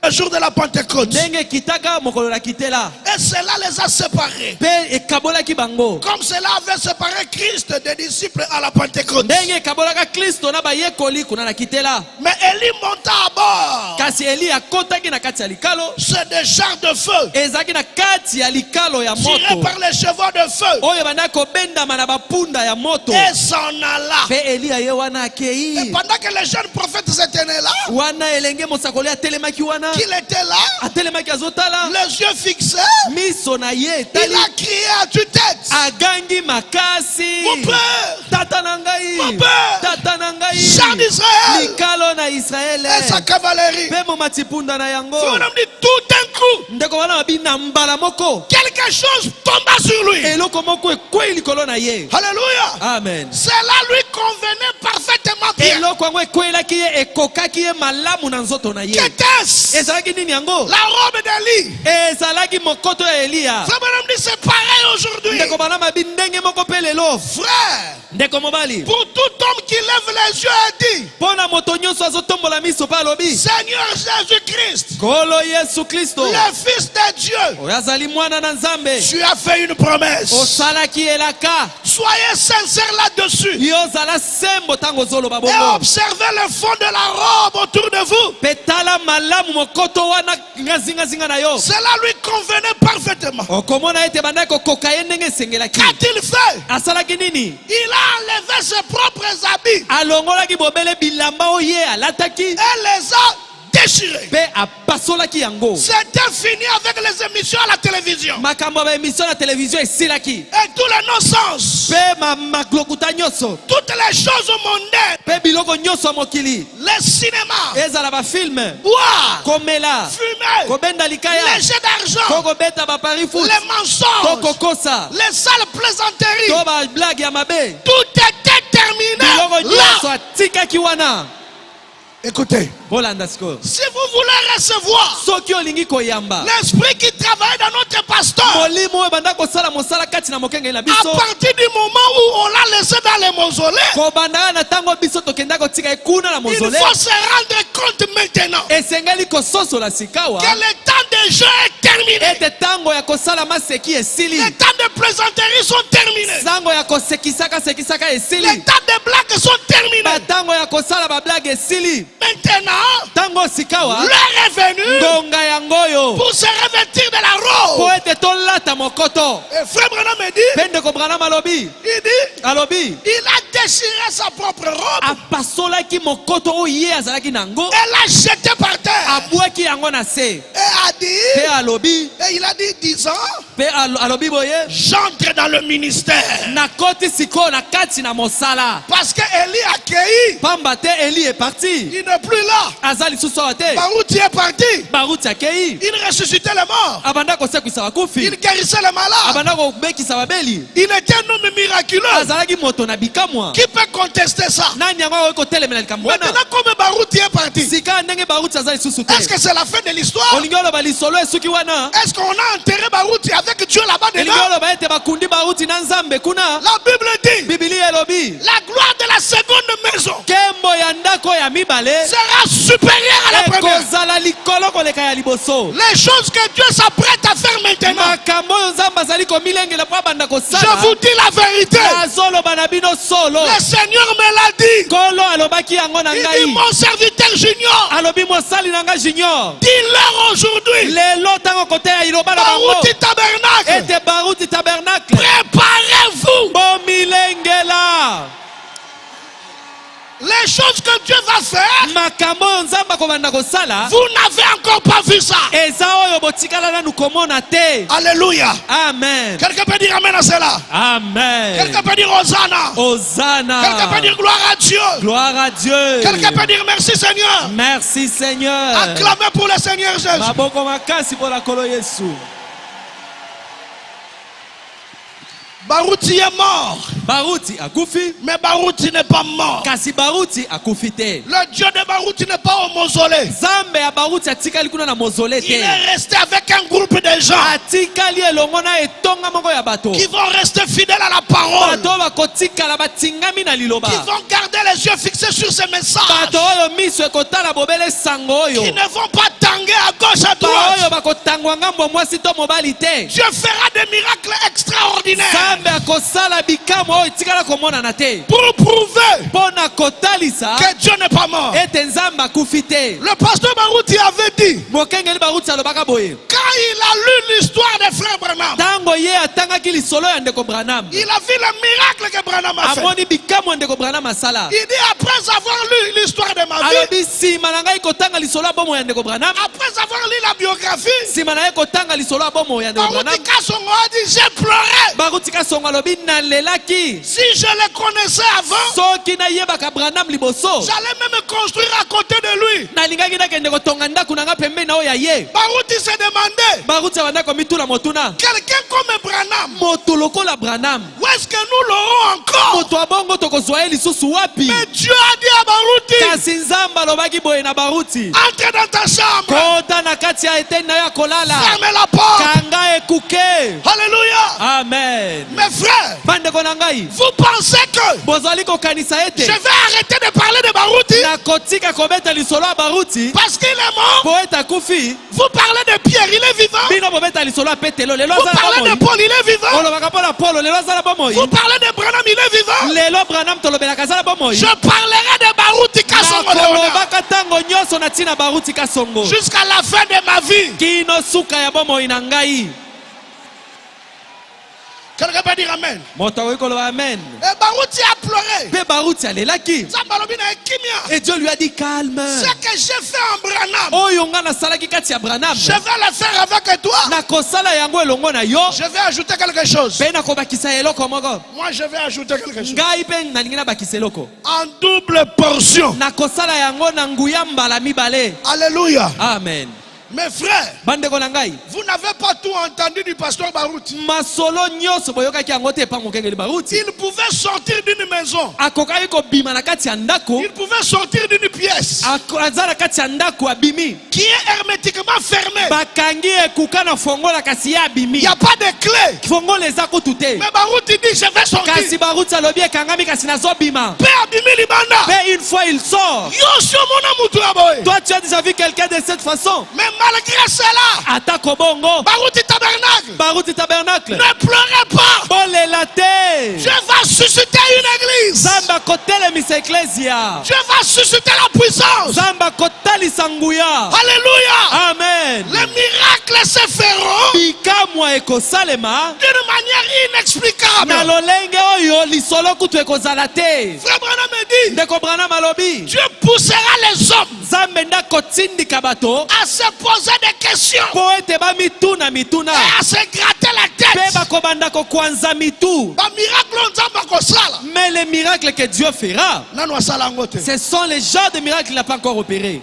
le jour de la Pentecôte.
Ndenge kitaka mokolo na kitela.
Et cela les a séparés.
Pe ekabolaki bango.
Comme cela avait séparé Christ des disciples à la Pentecôte.
Ndenge ekabolaka Kristo na bayekoli kuna na kitela.
Mais Élie monta à bord.
Kasi Eli akotaki na kati ya likalo.
C'est des chars de feu
Ezaki na kati ya likalo ya
tirés
moto.
par les chevaux de feu.
Oyo banda kobendama na bapunda ya moto.
Et s'en alla.
Pe Eli aye wana
Et
akei.
pendant que les jeunes prophètes s'étaient là,
Wana elenge mosakoli atelemaki wana.
qu'il était là,
Atelemaki azotala.
les yeux fixés,
Miso na ye
il
tali.
a crié à tue-tête.
Agangi makasi.
Mon père,
Tata na ngai.
Mon père.
Tata na ngai.
char d'Israël
Likalo na Israele.
et sa cavalerie.
Pe momatipunda na yango.
On a dit tout d'un coup,
Ndeko wana mabina mbala moko.
quelque chose tomba sur lui.
Eloko moko ekwei likolo na ye.
Alléluia.
Amen.
Cela lui convenait parfaitement bien.
Eloko yango ekwelaki ye ekokaki ye malamu na nzoto na ye.
Qu'était-ce?
Ezalaki nini yango?
La robe d'Élie.
Ezalaki mokoto ya Eliya.
Frère Branham dit c'est pareil aujourd'hui.
Ndeko bana mabi ndenge moko pe lelo.
Frère,
Ndeko mobali.
pour tout homme qui lève les yeux et dit,
Pona moto nyonso azotombola miso pa alobi.
Seigneur Jésus-Christ,
Kolo Yesu Kristo.
le Fils de Dieu,
Oyo azali mwana na Nzambe.
tu as fait une promesse.
Osalaki elaka.
Soyez sincères là-dessus
Yo zala sembo tango zoloba
et
bongo.
observez le fond de la robe autour de vous.
Petala malamu mokoto wana ngazinga na yo.
Cela lui convenait parfaitement.
Okomona ete banda kokoka ye ndenge esengelaki.
Qu'a-t-il fait?
Asalaki nini?
Il a enlevé ses propres habits
Alongolaki bobele bilamba oye alataki.
et les a déchirés.
Pe apasolaki yango.
C'était fini avec les émissions à la télévision
Makambo ba émission na télévision esilaki.
et tous les non-sens,
Pe maklokuta nyonso.
toutes les choses mondaines,
Pe biloko nyonso ya mokili.
les cinémas,
Ezala ba film.
boire,
Komela.
fumer,
Kobenda likaya.
les jeux d'argent,
Kokobeta ba pari foot.
les mensonges,
Kokokosa.
les sales plaisanteries,
To ba blague ya mabe.
tout était terminé
Biloko nyonso
là.
atikaki wana.
Écoutez,
Bolanda siko.
si vous voulez recevoir l'esprit qui travaille dans notre pasteur, à partir du moment où on l'a laissé dans les mausolées, il faut se rendre compte maintenant que le temps de jeu est terminé. Les temps de plaisanterie sont terminés. Les temps de blagues sont terminés. Maintenant, l'heure est venue pour se revêtir de la robe. Et frère Branham me dit, il a déchiré sa propre robe et l'a jeté par terre. Et il a dit 10 ans, j'entre dans le ministère. Parce que Élie a accueilli. Il n'est plus là. Barouti est parti. Il ressuscitait les morts. Il guérissait les malades. Il était un homme miraculeux. Qui peut contester ça? Maintenant, comme Barouti est parti, est-ce que c'est la fin de l'histoire? Est-ce qu'on a enterré Barouti avec Dieu là-bas dedans? La Bible dit, la gloire de la seconde maison sera supérieure à la première. Les choses que Dieu s'apprête à faire maintenant, je vous dis la vérité, le Seigneur me l'a dit. Il dit, mon serviteur Junior, dis-leur aujourd'hui, Barouti Tabernacle, préparez-vous. Les choses que Dieu va faire, vous n'avez encore pas vu ça. Alléluia.
Amen.
Quelqu'un peut dire amen à cela?
Amen.
Quelqu'un peut dire Hosanna?
Hosanna.
Quelqu'un peut dire gloire à Dieu?
Gloire à Dieu.
Quelqu'un peut dire merci Seigneur?
Merci Seigneur.
Acclamez pour le Seigneur Jésus. Barouti est mort.
Barouti a koufi.
Mais Barouti n'est pas mort.
Kasi Barouti a koufité.
Le Dieu de Barouti n'est pas au mausolée.
Zambe a Barouti a tikali kuna na mausolée.
Il est resté avec un groupe de gens
atikali elongona etonga moko ya bato.
Qui vont rester fidèles à la parole.
Bato ba kotika la batingami na liloba.
Qui vont garder les yeux fixés sur ces messages.
Bato yo miso ekotala bobele sango yo.
Qui ne vont pas tanguer à gauche à droite.
Ba yo ba kotangwa ngambo mwasi to mobilité.
Dieu fera des miracles extraordinaires. Pour prouver que Dieu n'est pas mort. Le pasteur Barouti avait dit, quand il a lu l'histoire des frères Branham, il a vu le miracle que Branham a fait. Il dit, après avoir lu l'histoire de ma vie, après avoir lu la biographie, Barouti Kasongo a dit, j'ai pleuré. Si je le connaissais avant, j'allais même construire à côté de lui. Barouti s'est demandé, quelqu'un comme Branham, où est-ce que nous l'aurons encore? Mais Dieu a dit à Barouti, entre dans ta chambre, ferme la porte. Alléluia.
Amen.
Mes frères, vous pensez que je vais arrêter de parler de Barouti parce qu'il est mort? Vous parlez de Pierre, il est vivant. Vous parlez de Paul, il est vivant. Vous parlez de Branham, il est vivant. Je parlerai de Barouti Kasongo jusqu'à la fin de ma vie. Quelqu'un peut dire amen. Et Barouti a pleuré.
Et Dieu lui a dit calme.
Ce que j'ai fait en Branham, je vais le faire avec toi. Je vais ajouter quelque chose. Moi je vais ajouter quelque chose. En double portion. Alléluia.
Amen.
Mes frères,
bandeko na ngai,
vous n'avez pas tout entendu du pasteur Barouti.
masolo nyonso boyokaki yango te pa mokengeli Barouti.
Il pouvait sortir d'une maison.
Akokaki kobima na kati ya ndako,
Il pouvait sortir d'une pièce
aza na kati ya ndako abimi,
qui est hermétiquement fermée.
bakangi ekuka na fongola kasi ya
Il
abimi,
n'y a pas de clé.
fongola eza kutu te.
Mais Barouti dit, je vais sortir.
Kasi Barouti alobi ekangami kasi nazobima.
Père Abimi Libanda.
Mais une fois il sort,
Yosho Mona Mutu Aboy.
toi tu as déjà vu quelqu'un de cette façon?
Mais malgré cela,
Atako bongo,
Barouti Tabernacle,
Barouti tabernacle,
ne pleurez pas.
bolela te.
Dieu va susciter une église.
Zamba kotelemisa eklesia,
Dieu va susciter la puissance.
Zamba kotalisa nguya.
Alléluia.
Amen.
Les miracles se feront
Bikamwa ekosalema
d'une manière inexplicable.
na lolenge oyo lisolo kutu ekozala te.
Frère Branham me dit,
Ndeko Branham alobi,
Dieu poussera les hommes
Nzambe nda kotindika bato
à se poser des questions
po ete bamituna mituna
et à se gratter la
pe
tête.
bakobanda kokwanza mitu.
Ba miracle nzamba kosala.
Mais les miracles que Dieu fera,
Nano asala ngote.
ce sont les genres de miracles qu'il n'a pas encore opérés.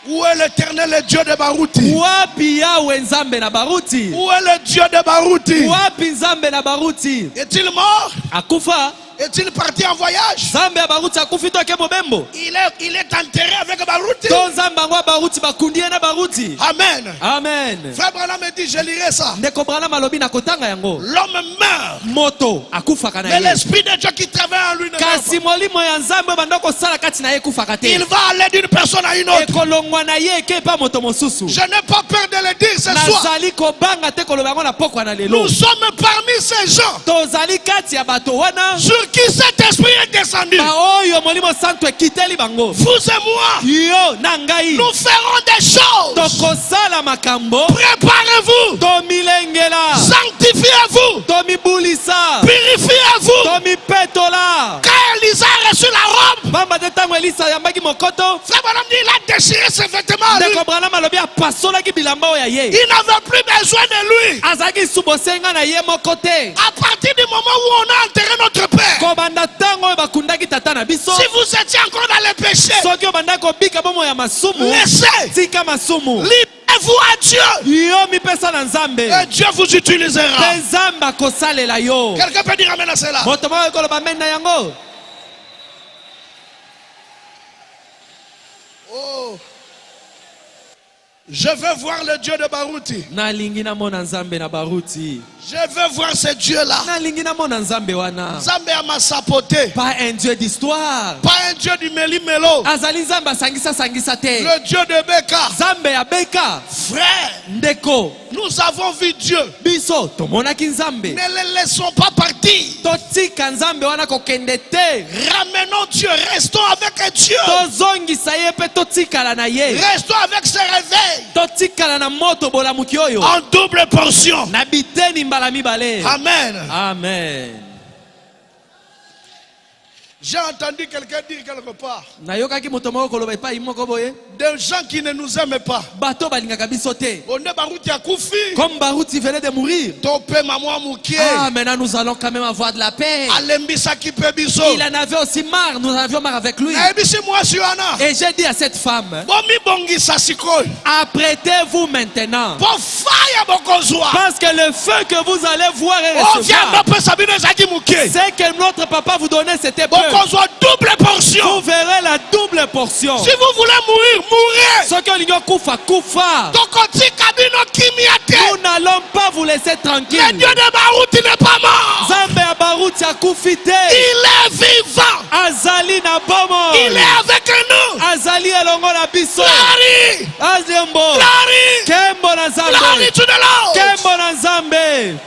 Où est l'éternel le Dieu de Barouti?
Wapi Yahweh Nzambe na Barouti?
Où est le Dieu de Barouti?
Wapi Nzambe na Barouti?
Est-il mort?
Akufa?
Est-il parti en voyage?
Nzambe ya Barouti akufi to ke mobembo?
Il est enterré avec Barouti.
To Nzambe ngwa Barouti bakundi na Barouti.
Amen.
Amen.
Frère Branham me dit, je lirai ça.
Ndeko Branham alobi na kotanga yango.
L'homme meurt.
Moto akufaka na
Mais
ye.
l'esprit de Dieu qui travaille en lui ne meurt
Kasi
pas.
molimo ya Nzambe banda kosala kati na ye kufaka te.
Il va aller d'une personne à une autre.
Ekolongwa na ye ke pa moto mosusu.
Je n'ai pas peur de le dire ce soir.
Nazali kobanga te koloba yango na pokwa na lelo.
Nous sommes parmi ces gens
Tozali kati ya bato wana
sur qui cet esprit est descendu.
ba oyo molimo santo ekiteli bango.
Vous et moi,
Yo na ngai
nous ferons des choses.
tokosala makambo.
Préparez-vous.
Tomilengela,
Sanctifiez-vous.
tomibulisa,
Purifiez-vous.
tomipetola.
Quand Elisa a reçu la robe,
Bamba te tango Elisa yambaki mokoto.
Frère Branham dit, il a déchiré ses vêtements. à lui.
Ndeko Branham alobi apasolaki bilamba oyo ya ye.
Il n'avait plus besoin de lui.
Azalaki subosenga na ye moko te.
À partir du moment où on a enterré notre père,
Kobanda tango oyo bakundaki tata na biso.
si vous étiez encore dans les péchés,
Soki obanda kobika bomo ya masumu,
laissez.
tika masumu.
Livrez-vous à Dieu.
Yo mipesa na Nzambe.
Et Dieu vous utilisera.
Pe Nzambe akosalela yo.
Quelqu'un peut dire amen à cela.
Moto moko ekoloba amen na yango.
Oh. Je veux voir le Dieu de Barouti.
Nalingi namona Nzambe na Barouti.
Je veux voir ce Dieu-là.
Nalingi namona Nzambe wana.
Nzambe a massapoté.
Pas un Dieu d'histoire.
Pas un Dieu du Meli-Melo.
Azali Nzambe asangisa sangisa te.
Le Dieu de Beka.
Nzambe ya beka.
Frère,
Ndeko.
nous avons vu Dieu.
Biso tomonaki Nzambe.
Ne le laissons pas partir.
Totika Nzambe wana kokende te.
Ramenons Dieu. Restons avec Dieu.
Tozongisa ye pe totikala na ye.
Restons avec ses réveils.
Totikala na moto bolamuki oyo.
En double portion.
Na biteni mbala mibale.
Amen.
Amen.
J'ai entendu quelqu'un dire quelque part.
Nayokaki moto moko koloba epai moko boye.
Des gens qui ne nous aiment pas.
Bato balingaka biso te.
On est Barouti à Koufi.
Comme Barouti venait de mourir.
Topé maman mouké.
Ah, maintenant nous allons quand même avoir de la paix.
Alembisa qui peut biso.
Il en avait aussi marre, nous en avions marre avec lui.
moi suana.
Et j'ai dit à cette femme,
Bomi bongi sasikoi.
apprêtez-vous maintenant.
Pour fire bokozwa.
Parce que le feu que vous allez voir et
On vient
recevoir,
d'opé sabine zaki mouké.
c'est que notre papa vous donnait, c'était peu.
Bokozwa double portion.
Vous verrez la double portion.
Si vous voulez mourir, mourrez.
Ce que l'union koufa, koufa.
Tokoti kabino kimiate.
Nous n'allons pas vous laisser
Le
tranquille.
Dieu de Barouti n'est pas mort.
Zambe ya Barouti a koufité.
Il est vivant.
Azali na bomo.
Il est avec nous.
Azali elongo na biso.
Glory.
Azembo.
Glory.
Kembo na
Glory
Nzambe.
to the Lord.
Kembo na Nzambe.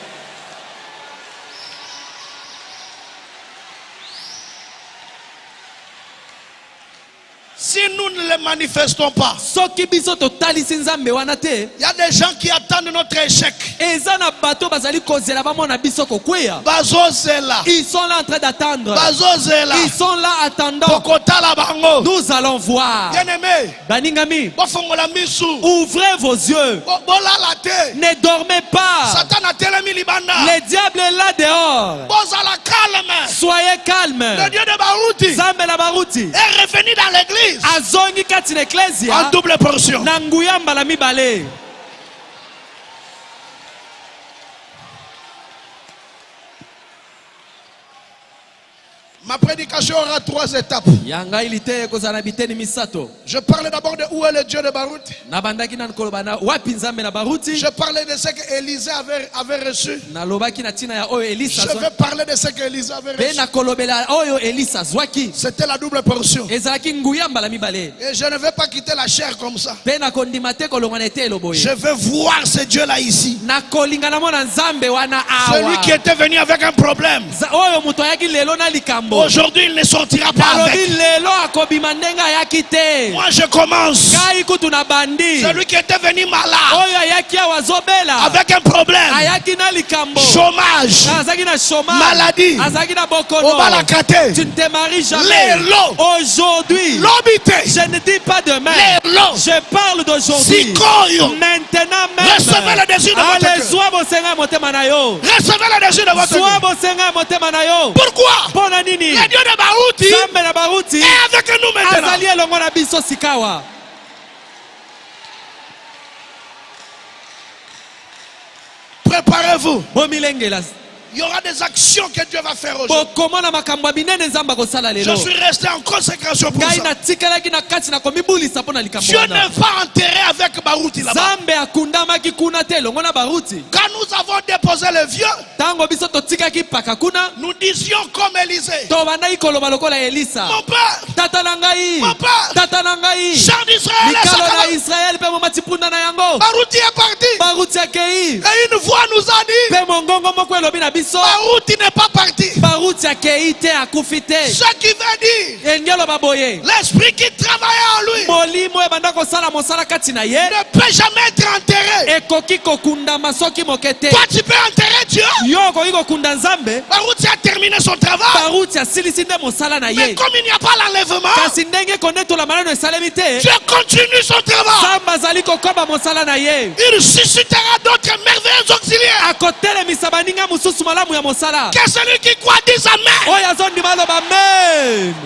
Si nous ne les manifestons pas,
Soki biso totalisi Nzambe wana te.
il y a des gens qui attendent notre échec.
Eza na bato bazali kozela bamona biso kokweya.
Bazozela.
Ils sont là en train d'attendre.
Bazozela.
Ils sont là attendant.
Pokotala bango.
Nous allons voir.
Bien-aimé.
Baningami,
Bofongola misu.
ouvrez vos yeux.
Bolala te.
Ne dormez pas.
Satan a telemi libanda.
Le diable est là dehors.
Bozala calme.
Soyez calme.
Le Dieu de Barouti
Zambe la Barouti
est revenu dans l'église.
azongi kati na ecclesia
en double portion.
na nguya mbala mibale.
Ma prédication aura 3 étapes.
Yanga ilite kozana biteni misato.
Je parlais d'abord de où est le Dieu de Baruti.
Na bandaki na kolobana wapi nzambe na Baruti.
Je parlais de ce que Élisée avait reçu.
Na lobaki na tina ya oyo Elisa.
Je vais parler de ce que Élisée avait reçu.
Be na kolobela oyo Elisa zwaki.
C'était la double portion.
Ezalaki nguya mbala mibale.
Et je ne vais pas quitter la chair comme ça.
Be na kondimate kolongana ete loboye.
Je vais voir ce Dieu là ici.
Na kolingana mona nzambe wana awa.
Celui qui était venu avec un problème.
Oyo muto yaki lelo na likambo.
Aujourd'hui il ne sortira pas avec. Moi je commence. Celui qui était venu malade avec un problème, chômage, maladie, on va la cater.
Tu ne te maries jamais. Aujourd'hui, je ne dis pas demain, je parle d'aujourd'hui. Maintenant même,
recevez le désir de votre cœur. Recevez le désir de votre cœur. Pourquoi? Le Dieu de Baruti est avec nous maintenant. Préparez-vous. Il y aura des actions que Dieu va faire aujourd'hui. Je suis resté en consécration pour ça. Dieu ne va enterrer avec Baruti là-bas. Quand nous avons déposé le vieux, nous disions comme Élisée, mon père, chant d'Israël, Baruti est parti. Et une voix nous a dit, Baruti n'est pas parti. Ce qui veut dire, l'esprit qui travaille en lui ne peut jamais être enterré. Toi tu peux enterrer Dieu. Baruti a terminé son travail. Mais comme il n'y a pas l'enlèvement, Dieu continue son travail. Il suscitera d'autres merveilleux auxiliaires. Que celui qui croit dise Amen.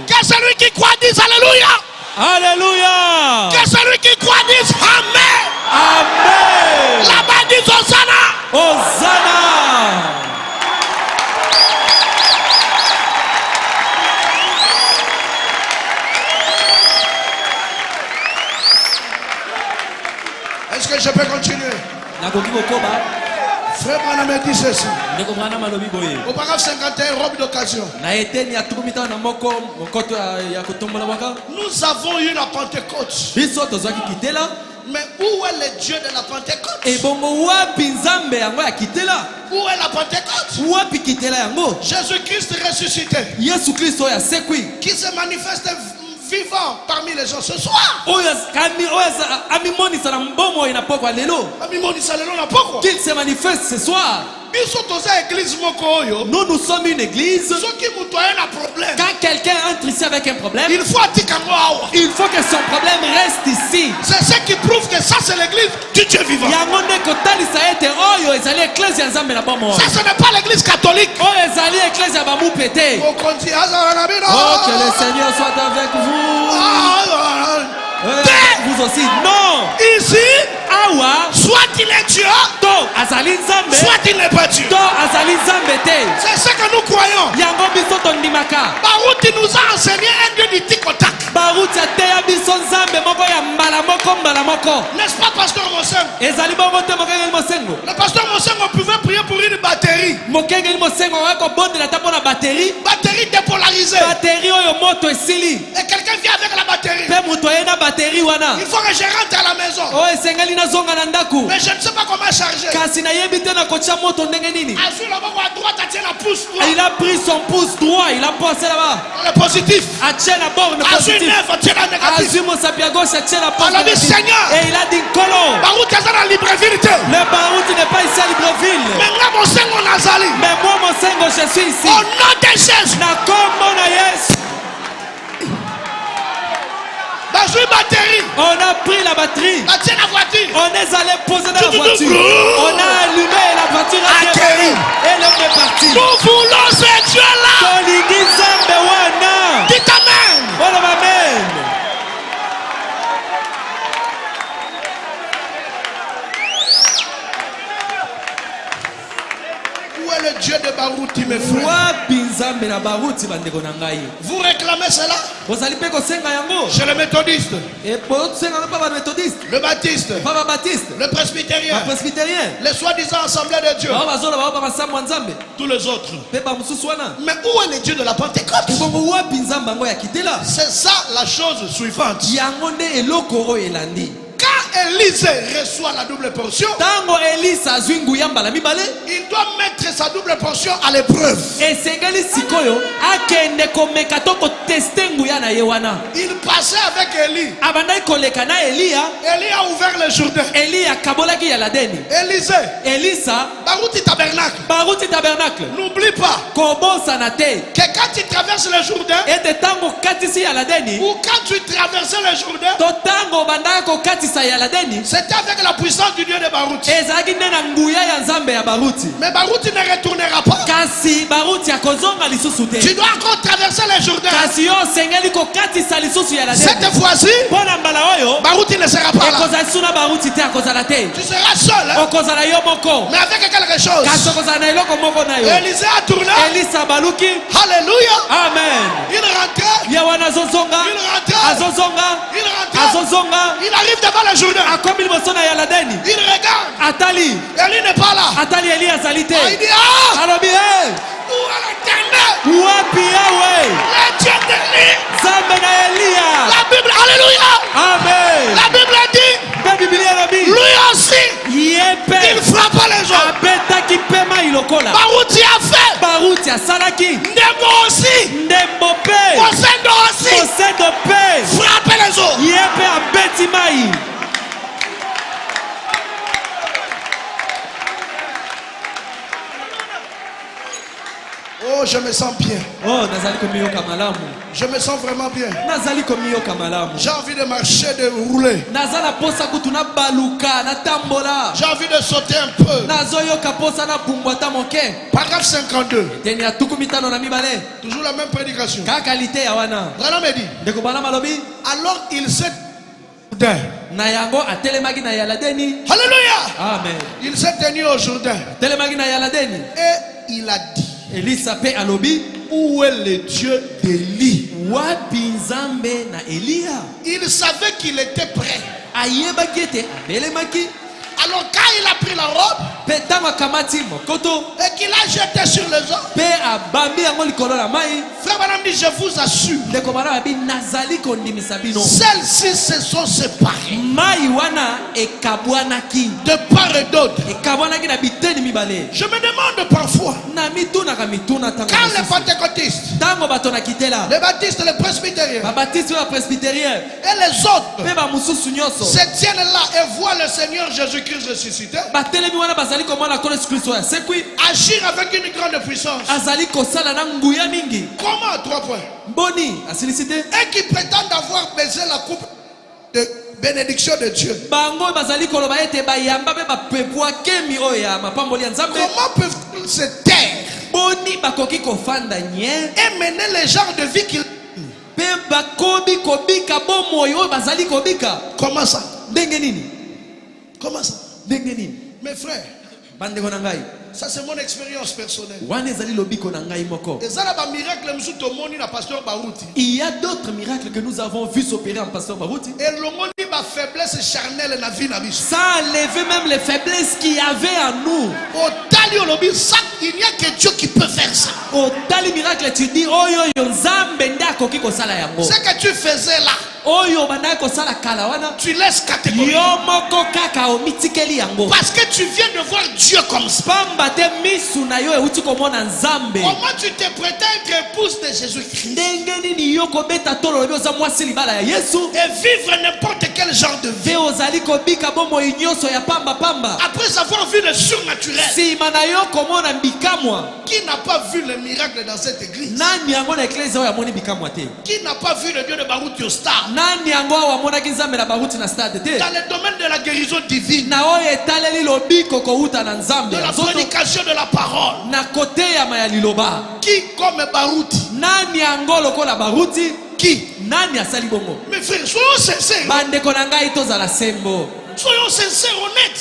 Que celui qui croit dise Alléluia.
Alléluia.
Que celui qui croit dise Amen.
Amen.
Là-bas dit Hosanna.
Hosanna.
Est-ce que je peux continuer? Frère Branham me dit ceci. Au paragraphe 51, robe d'occasion. Nous avons eu la Pentecôte. Mais où est le Dieu de la Pentecôte? Où est la Pentecôte? Jésus-Christ ressuscité. Qui se manifeste vivant parmi les gens ce soir.
Qu'il se manifeste ce soir. Nous sommes une église. Quand quelqu'un entre ici avec un problème, il faut que son problème reste ici.
C'est ce qui prouve que ça c'est l'église du Dieu vivant. Ça ce n'est pas l'église catholique.
Oh, que le Seigneur soit avec vous. Vous aussi. Non.
Ici, soit il est Dieu, soit il n'est pas Dieu. C'est ce que nous croyons. Baruti nous a enseigné un Dieu du tic-au-tac. N'est-ce pas, pasteur Mosengo? Le pasteur Mosengo pouvait prier pour une batterie. Batterie dépolarisée. Et quelqu'un vient avec la batterie. Il faut que je rentre à la maison. Mais je ne sais pas comment charger.
Il a pris son pouce droit, il a passé là-bas.
Le positif.
Et il a dit Kolo. Le Baruti n'est pas ici à Libreville. Mais moi, Mosengo, je suis ici.
Au nom de Jésus.
On a pris la batterie. On est allé poser dans la voiture. On a allumé la voiture et l'homme est parti.
Nous voulons ce Dieu-là.
Dites Amen.
Amen. Baruti, mes frères? Vous réclamez cela? Chez les méthodistes, le baptiste, le presbytérien, les soi-disant assemblées de Dieu, tous les autres. Mais où est le Dieu de la Pentecôte? C'est ça la chose suivante. Quand Élisée reçoit la double portion, il doit mettre sa double portion à l'épreuve. Il passait avec Élie. Élie a ouvert le Jourdain. Élisée, Baruti tabernacle. N'oublie pas que quand tu traverses le Jourdain, ou quand tu traversais le Jourdain, c'était avec la puissance du Dieu de Baruti. Mais Baruti ne retournera pas. Tu dois encore traverser le Jourdain. Cette fois-ci, Baruti ne sera pas là. Tu seras seul, hein? Mais avec quelque chose. Élisée a tourné. Alléluia.
Amen.
Il rentrait. Il arrive devant le Jourdain. Il regarde. Élie n'est pas là. Il dit, ah, où est l'Éternel? Le Dieu d'Élie. La Bible, alléluia.
Amen.
La Bible dit, lui aussi, il frappa les autres. Baruti a fait. Ndembo aussi. Osendo aussi. Frapper les autres. Oh, je me sens bien. Je me sens vraiment bien. J'ai envie de marcher, de rouler. J'ai envie de sauter un peu. Paragraphe 52. Toujours la même prédication. Branham me dit, alors il s'est alléluia.
Amen.
Il s'est tenu au Jourdain. Et il a dit, où est le Dieu d'Élie? Il savait qu'il était prêt. Alors quand il a pris la robe et qu'il a jeté sur les hommes, Frère Branham dit, je vous assure, celles-ci se sont séparées de part et d'autre. Je me demande parfois, quand les pentecôtistes, les baptistes, les presbytériens et les autres se tiennent là et voient le Seigneur Jésus-Christ ressuscité, agir avec une grande puissance. Comment? 3 points. Et qui prétendent avoir baisé la coupe de bénédiction de Dieu. Comment peuvent-ils se taire et mener les genres de vie qu'ils... Comment ça? Comment ça? Mes frères, ça c'est mon expérience personnelle.
Il y a d'autres miracles que nous avons vu s'opérer en pasteur Baruti. Ça a enlevé même les faiblesses qu'il y avait en nous.
Il n'y a que Dieu qui peut faire ça. Ce que tu faisais là, tu laisses catégoriquement. Parce que tu viens de voir Dieu comme ça. Comment tu te prétends être épouse de Jésus-Christ et vivre n'importe quel genre de vie après avoir vu le surnaturel? Qui n'a pas vu le miracle dans cette église? Qui n'a pas vu le Dieu de Baruti au stade? Dans le domaine de la guérison divine, de la prédication de la parole, qui comme Baruti? Qui? Mes frères, soyons sincères. Soyons sincères, honnêtes.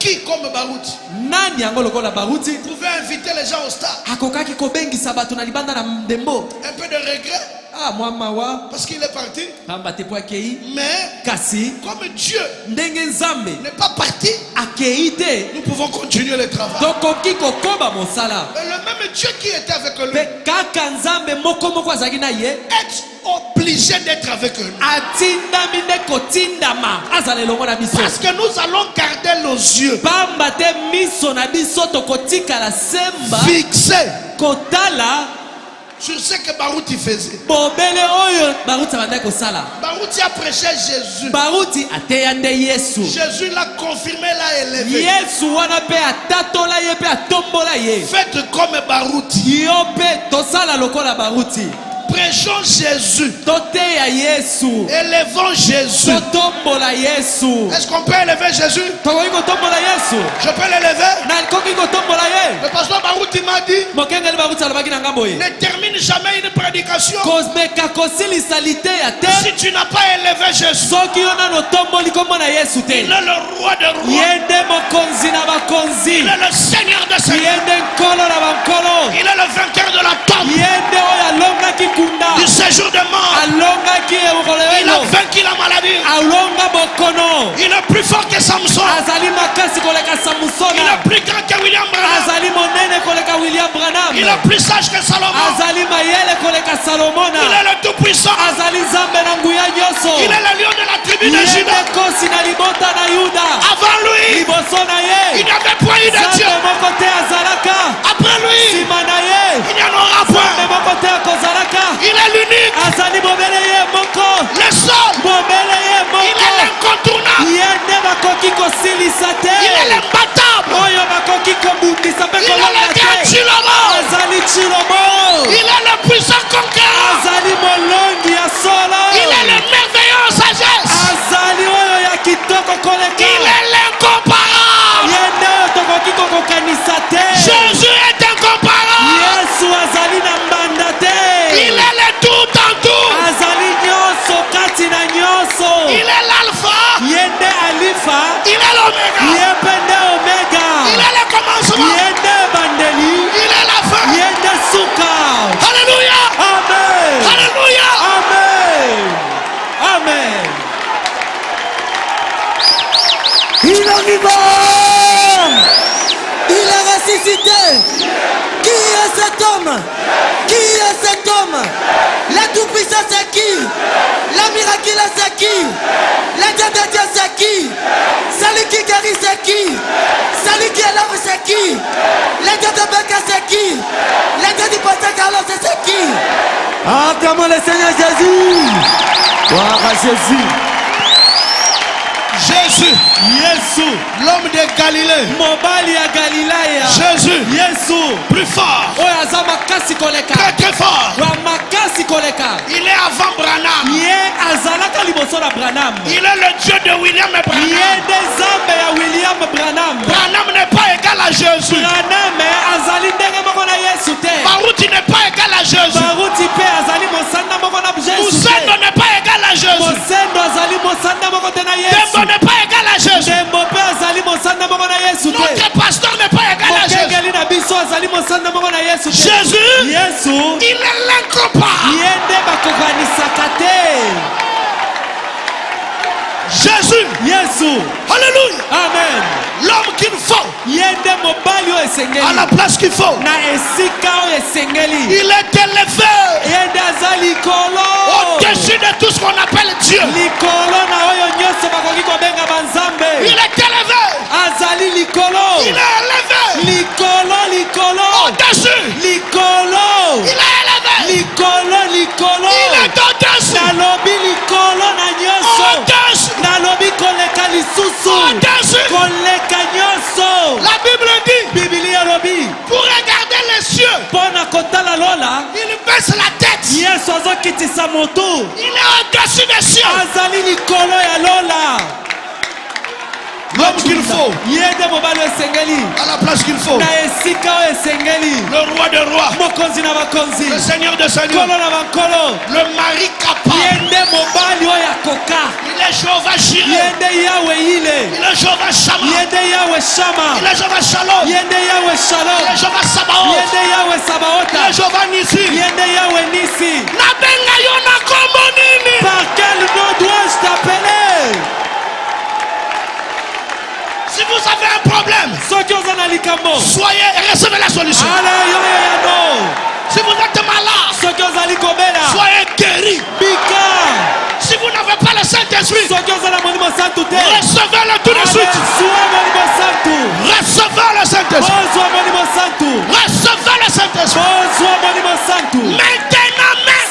Qui comme Barouti?
Nani yango lokola Barouti?
Pouvait inviter les gens au stade.
Akokaki kobengisa bato na libanda na ndembo.
Un peu de regret.
Ah, moi mawa.
Parce qu'il est parti.
Pamba te po akei.
Mais
Kasi
comme Dieu
ndenge nzambe
n'est pas parti,
akei te.
nous pouvons continuer le travail.
Tokoki kokoba mosala.
Et le même Dieu qui était avec lui
Pe kaka nzambe moko moko azaki na ye.
est obligé d'être avec nous.
Atindami ne kotindama. Azale longo na biso.
Parce que nous allons garder nos yeux
Pamba te miso na biso tokotika la semba.
fixés
Kotala
sur ce que Barouti faisait.
bobele oyo Barouti abandaki kosala.
Barouti a prêché Jésus.
Barouti ateya nde Yesu.
Jésus l'a confirmé, l'a élevé.
Yesu wana pe atatola ye pe atombola ye.
Faites comme Barouti.
Yo pe tosala lokola Barouti.
Prêchons Jésus.
Toteya Yesu.
Élevons Jésus.
Totombola Yesu.
Est-ce qu'on peut élever Jésus?
Tokoki kotombola Yesu.
Je peux l'élever?
Nakoki kotombola ye.
Le pasteur Barouti m'a dit,
Mokengeli Barouti alobaki na ngambo ye.
ne termine jamais une prédication
Kozmeka kosilisa lite ya te.
si tu n'as pas élevé Jésus.
Soki yo nano tomboli kombo na Yesu te.
Il est le roi des rois.
Ye nde mokonzi na bakonzi.
Il est le Seigneur des
Ye
seigneurs.
nde nkolo na bankolo.
Il est le vainqueur de la tombe,
Ye nde oyo alongaki kunda.
du séjour des morts.
Alongaki
Il a
ebolelo.
vaincu la maladie.
Alonga bokono.
Il est plus fort que Samson.
Azali makasi koleka
Il
Samusona.
est plus grand que William Branham.
Azali monene koleka William Branham.
Il est plus sage que Salomon.
Azali mayele koleka
Il
Salomona.
est le tout-puissant.
Azali nzambe na nguya nyonso.
Il est le lion de la tribu de
Ye
Juda.
nde kosi na libota na Yuda.
Avant lui,
Liboso na
il
ye.
n'y avait point eu de Dieu.
Nzambe moko te azalaka.
Après lui,
Sima na ye.
il n'y en aura
Nzambe
point.
moko te akozalaka.
Il est l'unique,
Azali mobele ye moko.
le seul.
Mobele ye
Il est
moko.
l'incontournable.
Ye nde bakoki kosilisa te.
Il est l'imbattable.
Oyo bakoki kobundisa mpe
Il est
kolonga
le grand
te.
Chilomo.
Azali Chilomo.
Il est le puissant conquérant.
Azali molongi ya solo.
Il est le merveilleux en sagesse.
Azali oyo ya kitoko koleka.
Il est l'incomparable.
Ye nde oyo tokoki kokokanisa te.
Jésus est incomparable.
Yesu azali na mbanda te.
Il est le tout en tout.
Azali nyonso kati na nyonso.
Il est l'alpha.
Ye nde alifa.
Il est l'oméga.
Ye mpe nde omega.
Il est le commencement.
Ye nde ebandeli.
Il est la fin.
Ye nde suka.
Alléluia.
Amen.
Alléluia.
Amen. Amen.
Il en y va. Il est ressuscité. Qui est cet homme? Qui est cet homme? La tout-puissance c'est qui? La miraculeuse c'est qui? La Dieu de Dieu c'est qui? Celui qui guérit c'est qui? Celui qui élève c'est qui? La Dieu de Becca c'est qui? La Dieu du pasteur Carlos c'est qui? Acclamons le Seigneur Jésus. Gloire à Jésus.
Jésus,
Yesu.
l'homme de Galilée.
Mobali ya Galilaya.
Jésus,
Yesu.
plus fort,
Oyo aza makasi koleka.
très très fort.
Wa makasi koleka.
Il est avant Branham.
Ye azalaka liboso na Branham.
Il est le Dieu de William
Ye
Branham.
nde nzambe ya William Branham.
Branham n'est pas égal à Jésus.
Branham azali ndenge moko na Yesu te.
Barouti n'est pas égal à Jésus.
Baruti pe azali mosanda moko na Yesu
Moussendo
te.
n'est pas égal à Jésus.
Mosendo azali mosanda moko te na
Dembo
Yesu.
n'est pas égal à Jésus.
Dembo pe azali mosanda moko na Yesu te.
Notre pasteur n'est pas égal à Jésus.
Mokengeli na biso azali mosanda moko na Yesu te.
Jésus,
Yesu.
il est l'incomparable.
Ye nde bakokanisaka te.
Jésus,
Yesu.
alléluia.
Amen.
L'homme qu'il faut,
Ye nde mobali oyo
à la
esengeli.
place qu'il faut.
Na esika oyo esengeli.
Il est élevé
Ye nde aza likolo.
au-dessus de tout ce qu'on appelle Dieu.
Likolo na oyo nyonso bakoki kobenga
Il
banzambe.
est élevé.
Azali likolo.
Il est élevé
Likolo, likolo.
au-dessus.
Likolo.
Il est élevé.
Likolo, likolo.
Il est au-dessus.
Nalobi likolo na nyonso.
Au-dessus.
Nalobi koleka lisusu.
Au-dessus.
Koleka nyonso.
La Bible dit,
Biblia lobi.
pour regarder les cieux,
Pona kotala lola.
il baisse la tête.
Yesu azokitisa motu.
Il est au-dessus des cieux.
Azali likolo ya lola.
L'homme qu'il faut,
Ye nde mobali oyo esengeli.
à la place qu'il faut.
Na esika oyo esengeli.
Le roi des rois,
Mokonzi na bakonzi.
le Seigneur des seigneurs,
Kolo na bankolo.
le mari
Ye
capable.
nde mobali oyo akoka.
Il est Jéhovah
Ye
Jireh.
Yende Yahweh ile.
Il est Jéhovah Shammah.
Yende Yahweh Shammah.
Il est Jéhovah Shalom.
Yende Yahweh Shalom.
Il est Jéhovah Sabaoth.
Yende Yahweh
Il
Sabaota.
est Jéhovah Nissi.
Yende Yahweh Nissi.
Nabenga yo na kombo nini?
Par quel nom dois-je t'appeler?
Si vous avez un problème, soyez et recevez la solution. Si vous êtes malade, soyez guéri. Si vous n'avez pas le Saint-Esprit, recevez-le tout de suite. Recevez le Saint-Esprit. Recevez le Saint-Esprit. Maintenant même.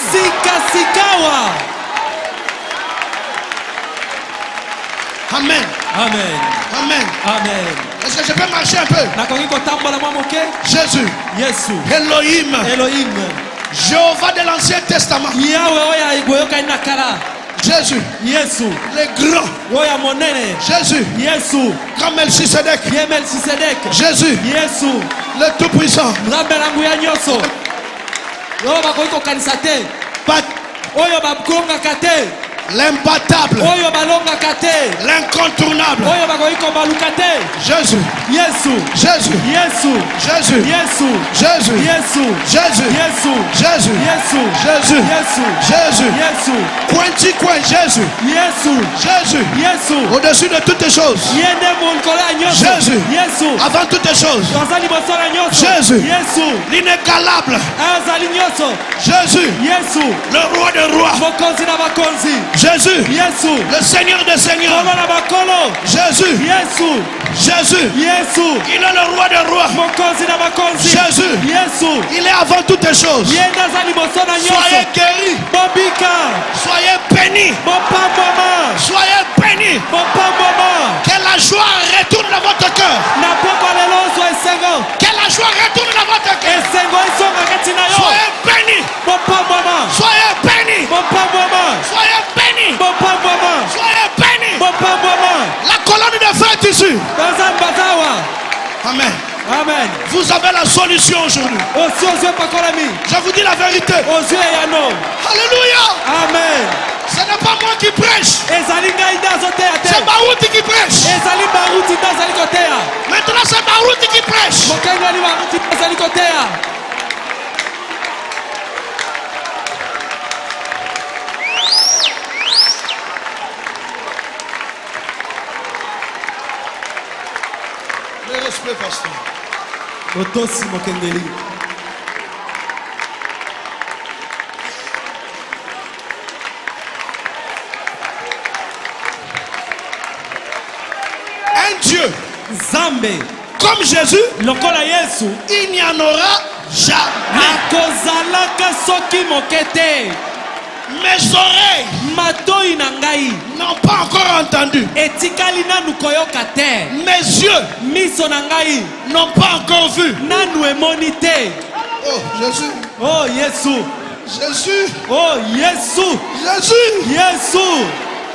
Amen.
Amen.
Amen.
Amen.
Est-ce que je peux marcher un peu? Jésus.
Yesu.
Elohim.
Elohim.
Jéhovah de l'Ancien Testament. Jésus.
Yesu.
Le grand. Jésus.
Yesu.
Comme Melchisedec. Jésus.
Yesu.
Le Tout-Puissant. L'imbattable. L'incontournable. Jésus.
Yesu.
Jésus.
Yesu.
Jésus.
Yesu.
Jésus.
Yesu.
Jésus.
Yesu.
Jésus.
Yesu.
Jésus.
Yesu.
Jésus.
Yesu.
Cointi coin. Jésus.
Yesu.
Jésus.
Yesu.
Au-dessus de toutes les choses. Jésus.
Yesu.
Avant toutes les choses. Jésus.
Yesu.
L'inégalable. Jésus.
Yesu.
Le roi des rois. Jésus.
Yesu.
Le Seigneur des seigneurs. Jésus.
Yesu.
Jésus.
Yesu.
Il est le roi des rois. Jésus.
Yesu.
Il est avant toutes les choses. Soyez guéris. Soyez bénis. Soyez bénis. Que la joie retourne dans votre cœur. Que la joie retourne dans votre cœur. Soyez bénis. Soyez bénis. Soyez bénis. Soyez bénis. La colonne de feu est ici. Amen.
Amen.
Vous avez la solution aujourd'hui. Je vous dis la vérité. Alléluia.
Amen.
Ce n'est pas moi qui prêche. C'est Barouti qui prêche. Maintenant c'est Barouti qui prêche. Le respect, pasteur. Un Dieu
Zambé
comme Jésus,
lokola Yesu,
il n'y en aura jamais.
akozalaka soki mokete.
Mes oreilles
matoi na ngai
n'ont pas encore entendu.
etikali nanu koyoka te.
Mes yeux
miso na ngai
n'ont pas encore vu.
nanu emoni te.
Oh Jésus.
Oh Yesu.
Jésus.
Oh Yesu.
Jésus.
Yesu.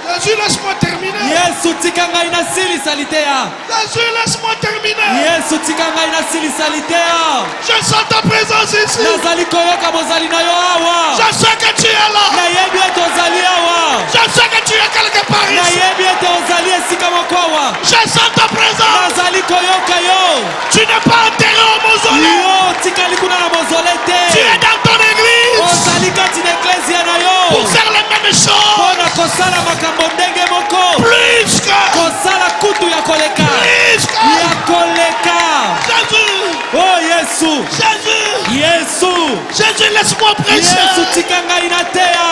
Jésus, laisse-moi terminer.
Yesu tika ngai nasilisa litea.
Jésus, laisse-moi terminer.
Yesu tika ngai nasilisa litea.
Je sens ta présence ici.
nazali koyoka bozali na yo awa.
Je sais que tu es là.
nayebi ete ozali awa.
Je sais que tu es quelque part ici.
nayebi ete ozali esika moko awa.
Je sens ta présence.
nazali koyoka yo.
Tu n'es pas enterré au mausolée.
yo tikali kuna na mozole
Tu
te.
es dans ton église.
ozali kati na eklesia na yo.
Pour faire les mêmes choses.
mpona kosala makambo ndenge moko.
Plus que.
kosala kutu ya koleka.
Plus que.
ya koleka.
Jésus.
Oh Yesu.
Jésus.
Yesu.
Jésus, laisse-moi prêcher.
Yesu tika ngai na teya.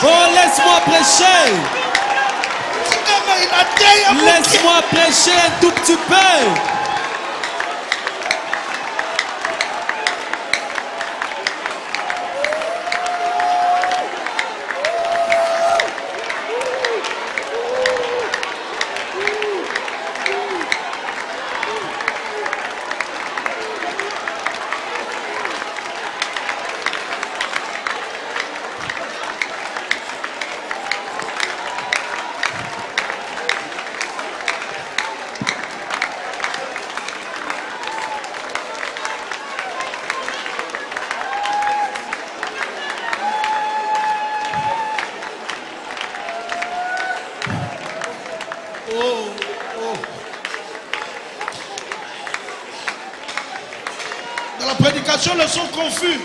Oh laisse-moi prêcher. Laisse-moi prêcher un tout petit peu.
prédication le sont confus.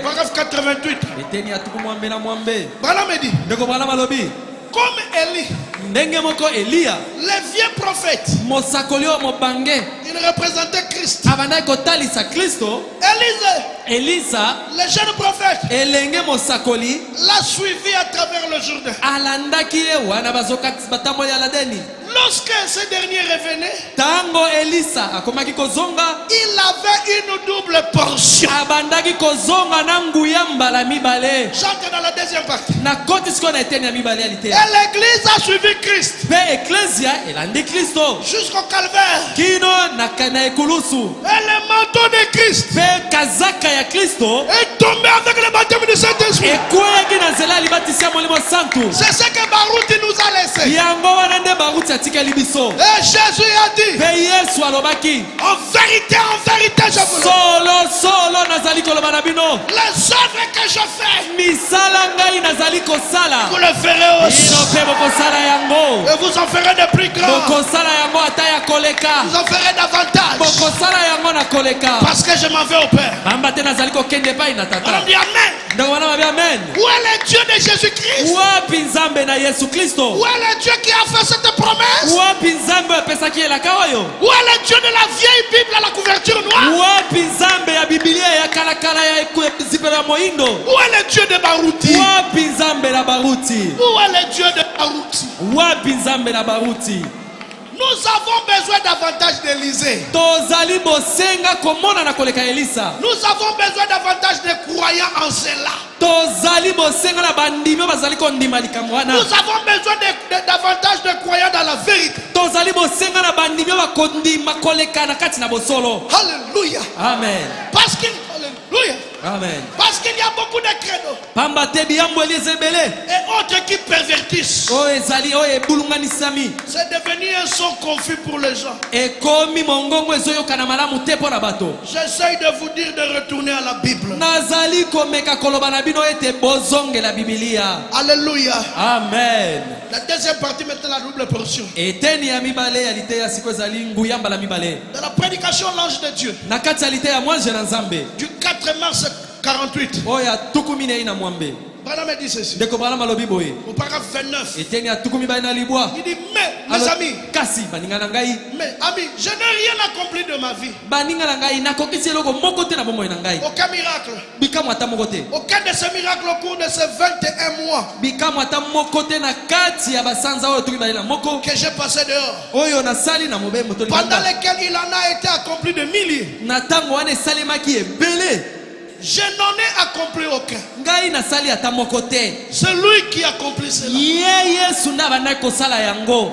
Paragraphe 88. Branham dit, comme Élie, les vieux prophètes, ils représentaient Christ. Élisa, le jeune prophète, l'a suivi à travers le Jourdain. Lorsque ce dernier revenait, il avait une double portion. Chante dans la deuxième partie. Et l'église a suivi Christ jusqu'au calvaire. Et le manteau de Christ est tombé avec le baptême du Saint-Esprit. C'est ce que Baruti nous a laissé. Et Jésus a dit, en vérité, je vous le dis, les œuvres que je fais, vous le ferez aussi. Et vous en ferez de plus grands. Vous en ferez davantage. Parce que je m'en vais au Père. On dit Amen. Où est le Dieu de Jésus-Christ? Où est le Dieu qui a fait cette promesse? Où est le Dieu de la vieille Bible à la couverture noire? Où est le Dieu de Baruti? Où est le Dieu de Baruti? Nous avons besoin davantage d'Élysée. Nous avons besoin davantage de croyants en cela. Nous avons besoin davantage de croyants dans la vérité. Alléluia. Amen. Parce qu'il y a beaucoup de credos et autres qui pervertissent. C'est devenu un son confus pour les gens. J'essaye de vous dire de retourner à la Bible. Alléluia. Amen. La deuxième partie maintenant, la double portion. Dans la prédication l'ange de Dieu du 4 mars 48, Branham dit ceci. Au paragraphe 29, il dit, mais mes amis, je n'ai rien accompli de ma vie. Aucun miracle. Aucun de ces miracles au cours de ces 21 mois que j'ai passé dehors, pendant lesquels il en a été accompli de milliers. Je n'en ai accompli aucun. C'est lui qui accomplit cela.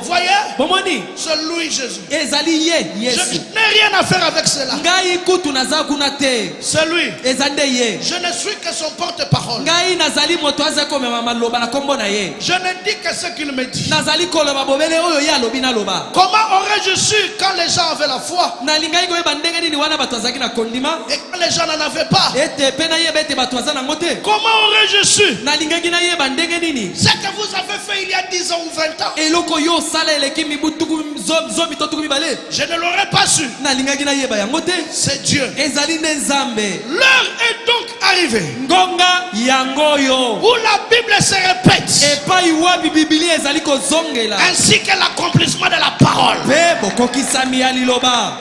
Voyez? C'est lui Jésus. Je n'ai rien à faire avec cela. C'est lui. Je ne suis que son porte-parole. Je ne dis que ce qu'il me dit. Comment aurais-je su quand les gens avaient la foi et quand les gens n'en avaient pas? Comment aurais-je su ce que vous avez fait il y a 10 ans ou 20 ans? Je ne l'aurais pas su. C'est Dieu. L'heure est donc arrivée où la Bible se répète, ainsi que l'accomplissement de la parole.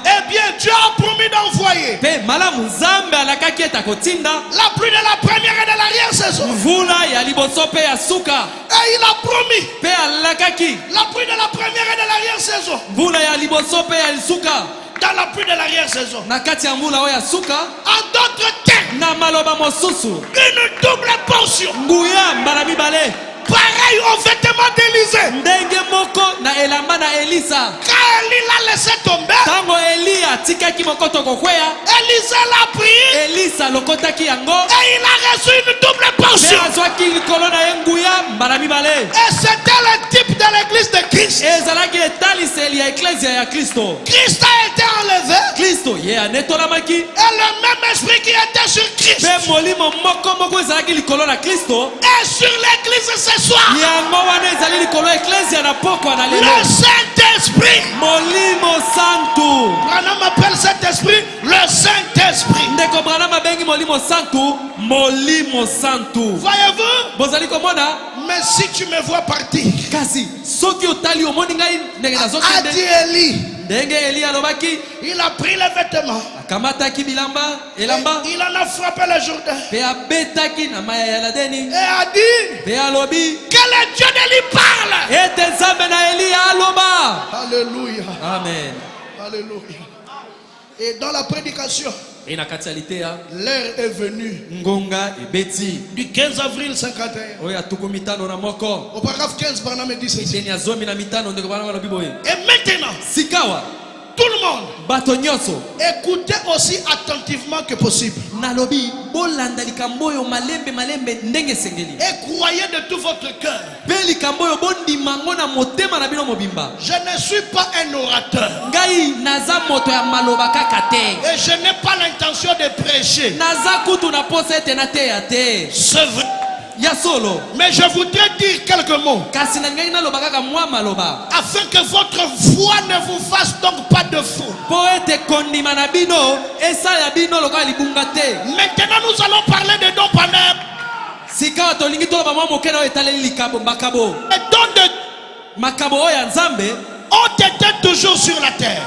Eh bien, Dieu a promis d'envoyer la pluie de la première et de l'arrière-saison. Et il a promis la pluie de la première et de l'arrière-saison. Dans la pluie de l'arrière-saison. En d'autres termes, une double portion. Pareil au vêtement d'Élisée. Quand Élie l'a laissé tomber, Élisée l'a pris et il a reçu une double portion. Et c'était le type de l'église de Christ. Christ. Christ a été enlevé. Et le même esprit qui était sur Christ est sur l'église ce soir. Le Saint-Esprit. Branham appelle cet esprit le Saint-Esprit. Voyez-vous? Mais si tu me vois partir, a dit Élie, il a pris les vêtements et il en a frappé le Jourdain et a dit que le Dieu de lui parle. Alléluia. Amen. Alléluia. Et dans la prédication, l'heure est venue du 15 avril 51. Au paragraphe 15, Branham dit ceci. Et maintenant, tout le monde, écoutez aussi attentivement que possible. Et croyez de tout votre cœur. Je ne suis pas un orateur. Et je n'ai pas l'intention de prêcher. C'est vrai. Mais je voudrais dire quelques mots afin que votre foi ne vous fasse donc pas de fou. Maintenant nous allons parler de dons pendant. Les dons de ont été toujours sur la terre.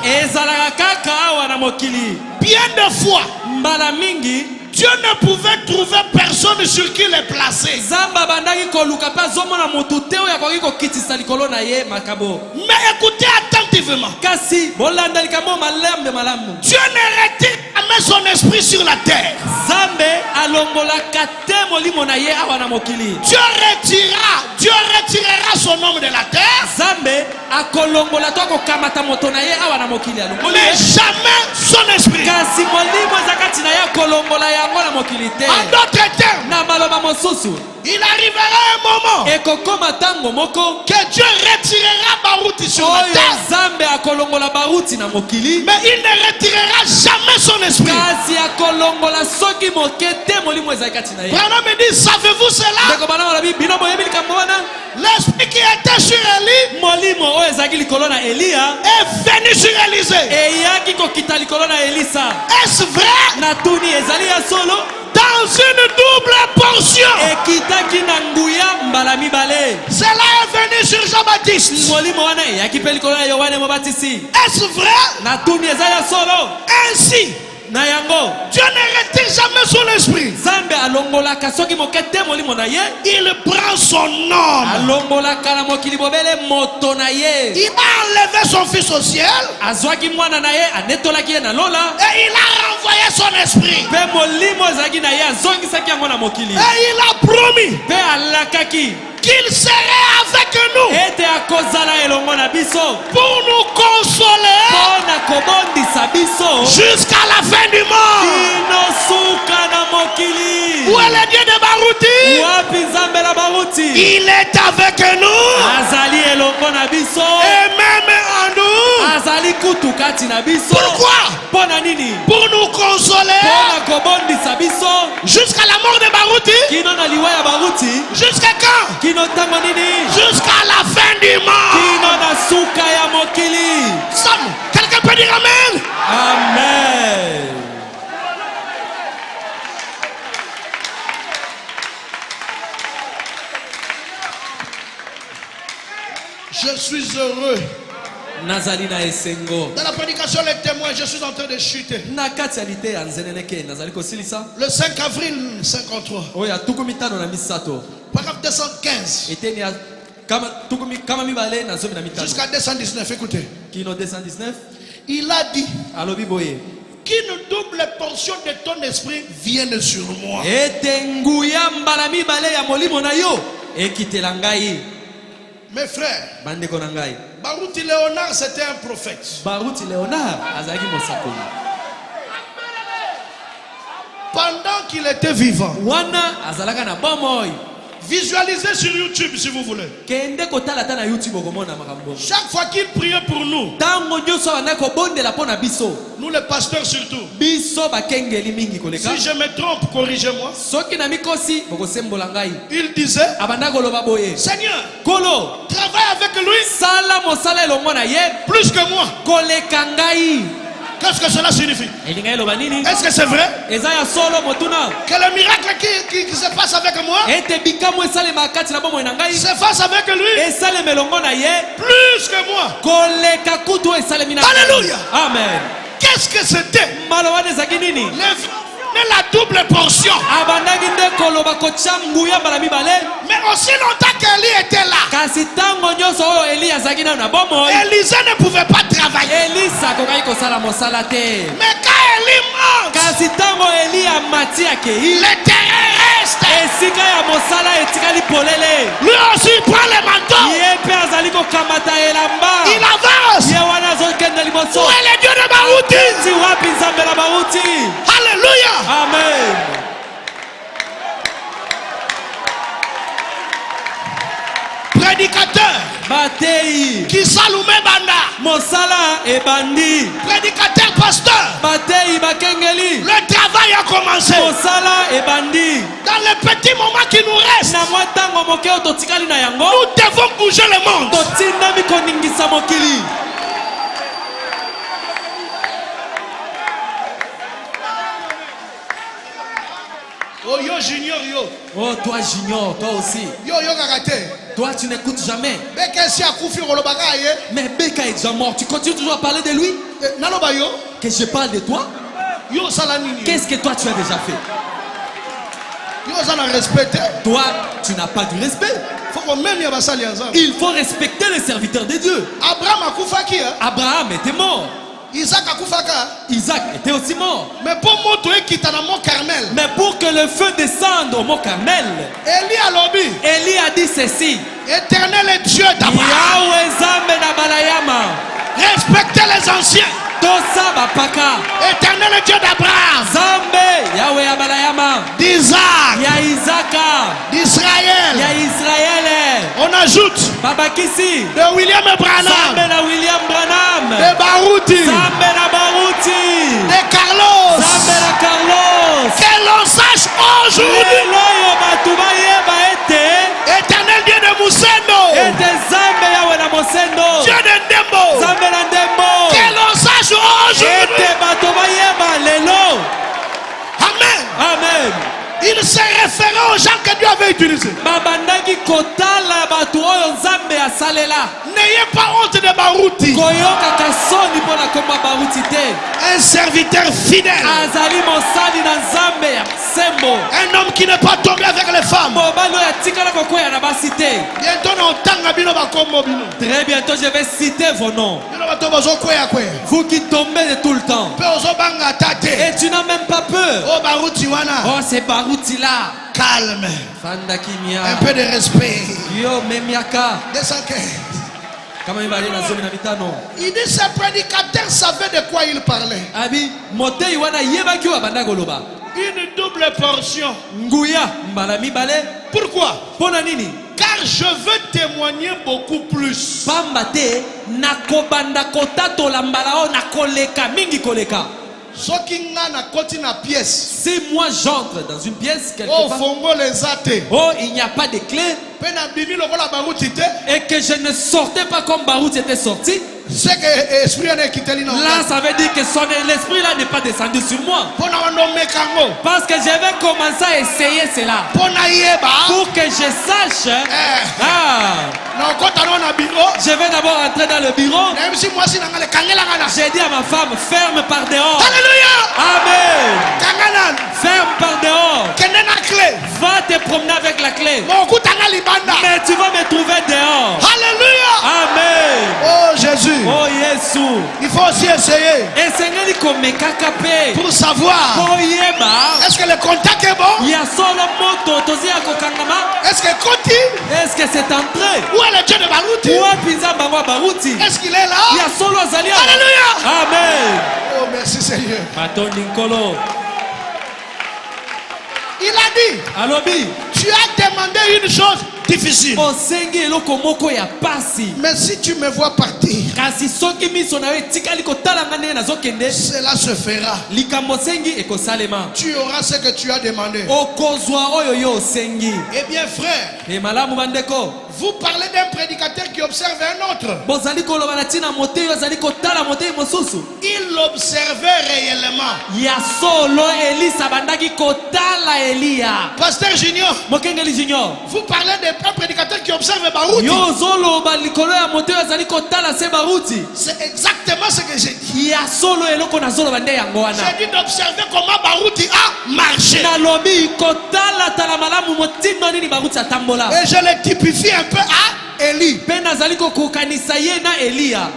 Bien de fois Dieu ne pouvait trouver personne sur qui les placer. Mais écoutez attentivement. Dieu ne retire jamais son esprit sur la terre. Dieu retirera son homme de la terre. Mais jamais son esprit. En d'autres termes, il arrivera un moment que Dieu retirera Barouti sur la terre. Mais il ne retirera jamais son esprit. Branham me dit, savez-vous cela? L'esprit qui était sur Élie est venu sur Élisée. Est-ce vrai? Dans une double portion. Cela est venu sur Jean-Baptiste. Est-ce vrai? Ainsi, Dieu ne retire jamais son esprit. Il prend son homme. Il a enlevé son fils au ciel. Et il a renvoyé son esprit. Et il a promis qu'il serait avec nous pour nous consoler jusqu'à la fin du monde. Où est le Dieu de Barouti? Il est avec nous et même en nous. Pourquoi? Pour nous consoler jusqu'à la mort de Barouti. Jusqu'à quand? Jusqu'à la fin du monde. Quelqu'un peut dire amen?
Amen.
Je suis heureux. Dans la prédication, les témoins, je suis en train de chuter. Le 5 avril 53. Paragraphe 215. Jusqu'à 219, écoutez. Il a dit qu'une double portion de ton esprit vienne sur moi. Mes frères, Barouti Léonard c'était un prophète. Pendant qu'il était vivant, Visualisez sur YouTube si vous voulez. Chaque fois qu'il priait pour nous, nous les pasteurs surtout, si je me trompe, corrigez-moi. Il disait, Seigneur, travaille avec lui plus que moi. Qu'est-ce que cela signifie? Est-ce que c'est vrai? Que le miracle qui se passe avec moi se fasse avec lui plus que moi. Alléluia.
Amen.
Qu'est-ce que c'était? La double portion. Mais aussi longtemps qu'Élie était là, Élisée ne pouvait pas travailler. Mais quand Élie monte, le terrain reste. Lui aussi prend le manteau. Il avance. Où est le Dieu de Barouti? Alléluia.
Amen.
Prédicateur qui s'allume banda. Prédicateur pasteur. Le travail a commencé. Dans les petits moments qui nous restent, nous devons bouger le monde. Oh yo junior yo.
Oh toi junior, toi aussi.
Yo kagate.
Toi tu n'écoutes jamais.
Mais
Beka est déjà mort. Tu continues toujours à parler de lui? Que je parle de toi? Qu'est-ce que toi tu as déjà fait? Toi tu n'as pas du respect. Il faut respecter les serviteurs de Dieu. Abraham était mort. Isaac était aussi mort. Mais pour que le feu descende au mont Carmel, Élie a dit ceci:
Éternel est Dieu d'Abraham. Respectez les anciens. Éternel est Dieu d'Abraham, d'Isaac, d'Israël. On ajoute de William Branham, de Barouti, de Carlos. Que l'on sache aujourd'hui, éternel Dieu de Moussendo, Dieu de Ndembo, que l'on sache aujourd'hui. Amen.
Amen.
Il s'est référé aux gens que Dieu avait utilisés. N'ayez pas honte de Barouti. Un serviteur fidèle. Un homme qui n'est pas tombé avec les femmes.
Très bientôt je vais citer vos noms. Vous qui tombez de tout le temps. Et tu n'as même pas peur. Oh c'est Barouti là.
Calme. Un peu de respect.
Yo memiaka.
Il dit ce prédicateur savait de quoi il parlait. Une double portion. Pourquoi? Car je veux témoigner beaucoup plus.
Si moi j'entre dans une pièce quelque part, oh il n'y a pas de clé, et que je ne sortais pas comme Barouti était sorti,
c'est que l'esprit n'a quitté lui.
Là ça veut dire que l'esprit là n'est pas descendu sur moi. Parce que je vais commencer à essayer cela. Pour que je sache. Je vais d'abord entrer dans le bureau. J'ai dit à ma femme, ferme par dehors.
Alléluia.
Amen. Ferme par dehors. Va te promener avec la clé. Mais tu vas me trouver dehors.
Alléluia.
Amen.
Oh Jésus.
Oh Jésus.
Il faut aussi essayer.
Pour
savoir. Est-ce que le contact est bon? Est-ce que Koti?
Est-ce que c'est entré?
Où est le Dieu de Barouti? Est-ce qu'il est là? Alléluia.
Amen.
Oh merci Seigneur. Il a dit, tu as demandé une chose difficile. Mais si tu me vois partir, cela se fera. Tu auras ce que tu as demandé. Eh bien frère, vous parlez d'un prédicateur qui observe un autre. Il l'observait réellement. Pasteur Junior, vous parlez d'un prédicateur qui observe Barouti. C'est exactement ce que j'ai dit. J'ai dit d'observer comment Barouti a marché. Et je le typifie un peu à Élie.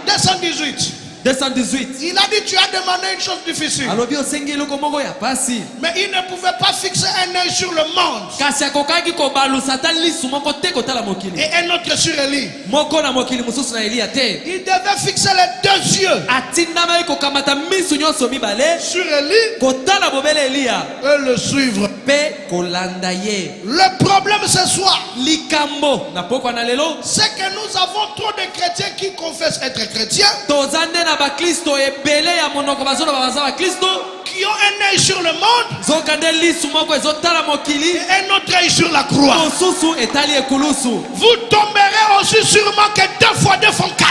218. Il a dit tu as demandé une chose difficile. Mais il ne pouvait pas fixer un œil sur le monde et un autre sur Élie. Il devait fixer les deux yeux sur Élie et le suivre. Le problème ce soir, c'est que nous avons trop de chrétiens qui confessent être chrétiens, qui ont un œil sur le monde et un autre œil sur la croix. Vous tomberez aussi sûrement que 2 fois 2 font 4.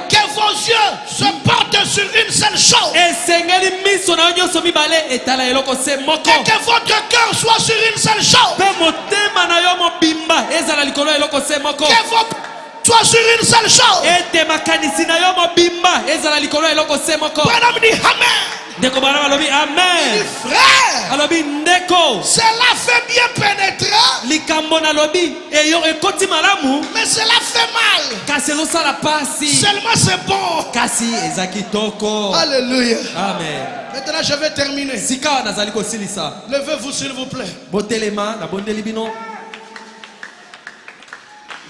Que vos yeux se portent sur une seule chose et que votre cœur soit sur une seule chose. Que vos soit sur une seule chose. Madame dit Amen.
Amen.
Frère, cela fait bien pénétrer, mais cela fait mal. Seulement c'est bon. Alléluia.
Amen.
Maintenant je vais terminer. Levez-vous s'il vous plaît.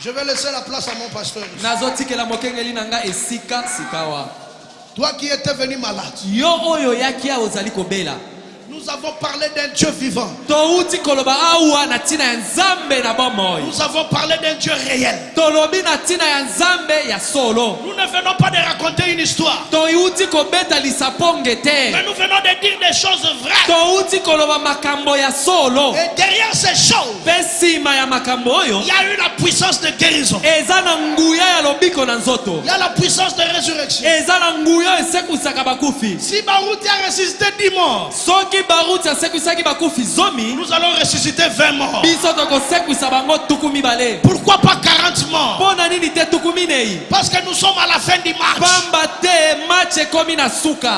Je vais laisser la place à mon pasteur. Toi qui étais venu malade, nous avons parlé d'un Dieu vivant. Nous avons parlé d'un Dieu réel. Nous ne venons pas de raconter une histoire, mais nous venons de dire des choses vraies. Et derrière ces choses, il y a eu la puissance de guérison. Il y a la puissance de résurrection. Si Barouti a ressuscité 10 morts, nous allons ressusciter 20 morts. Pourquoi pas 40 morts? Parce que nous sommes à la fin du match.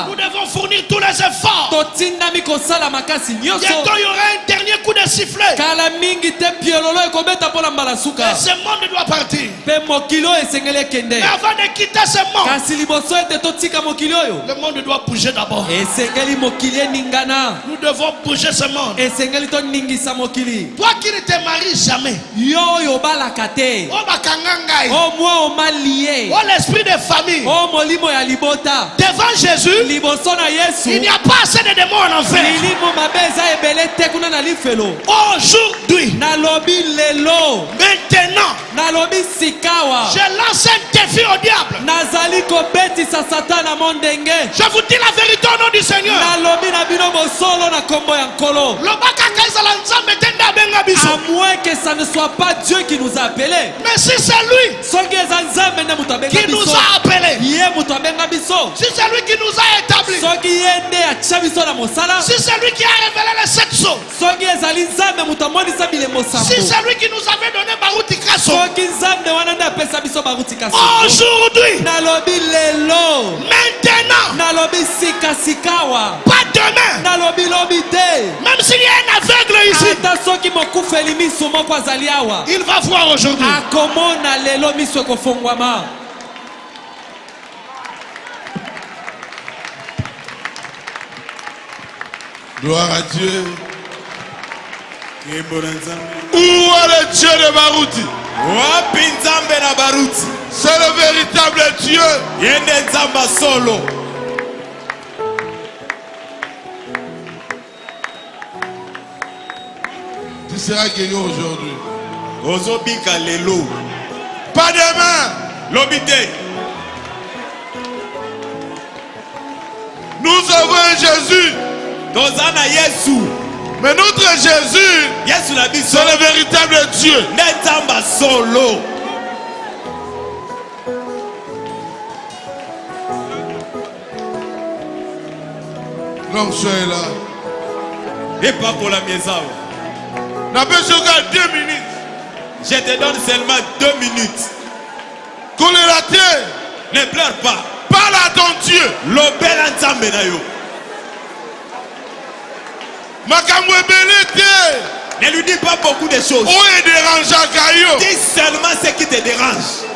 Nous devons fournir tous les efforts. Bientôt il y aura un dernier coup de sifflet. Et ce monde doit partir. Mais avant de quitter ce monde, le monde doit bouger d'abord. Nous devons bouger ce monde. Toi qui ne te maries jamais, l'esprit de famille, devant Jésus, il n'y a pas assez de démons en enfer. Aujourd'hui, maintenant, je lance un défi au diable. Je vous dis la vérité au nom du Seigneur. À
moins que ça ne soit pas Dieu qui nous a appelés.
Mais si c'est lui qui nous a appelés, si c'est lui qui nous a établis, si c'est lui qui a révélé les 7 sceaux, si c'est lui qui nous avait donné Barouti Kasso, aujourd'hui, maintenant, pas demain, même s'il y a un aveugle ici, il va voir aujourd'hui.
Gloire à Dieu. Où est le Dieu de Barouti? C'est le véritable Dieu.
Tu seras guéri aujourd'hui.
Ozobika lelo.
Pas demain.
Lobité.
Nous avons un Jésus.
Dozana Yesu.
Mais notre Jésus,
Yesu na biso.
c'est le véritable Dieu.
Netamba solo.
L'onction est là.
Et pas pour la maison.
N'a pas jusqu'à 2 minutes.
Je te donne seulement 2 minutes.
Qu'on est raté.
Ne pleure pas.
Parle à ton Dieu.
L'obel ensemble na yo.
Makamwe belete.
Ne lui dis pas beaucoup de choses.
Où est dérangeant Kayo?
Dis seulement ce qui te dérange.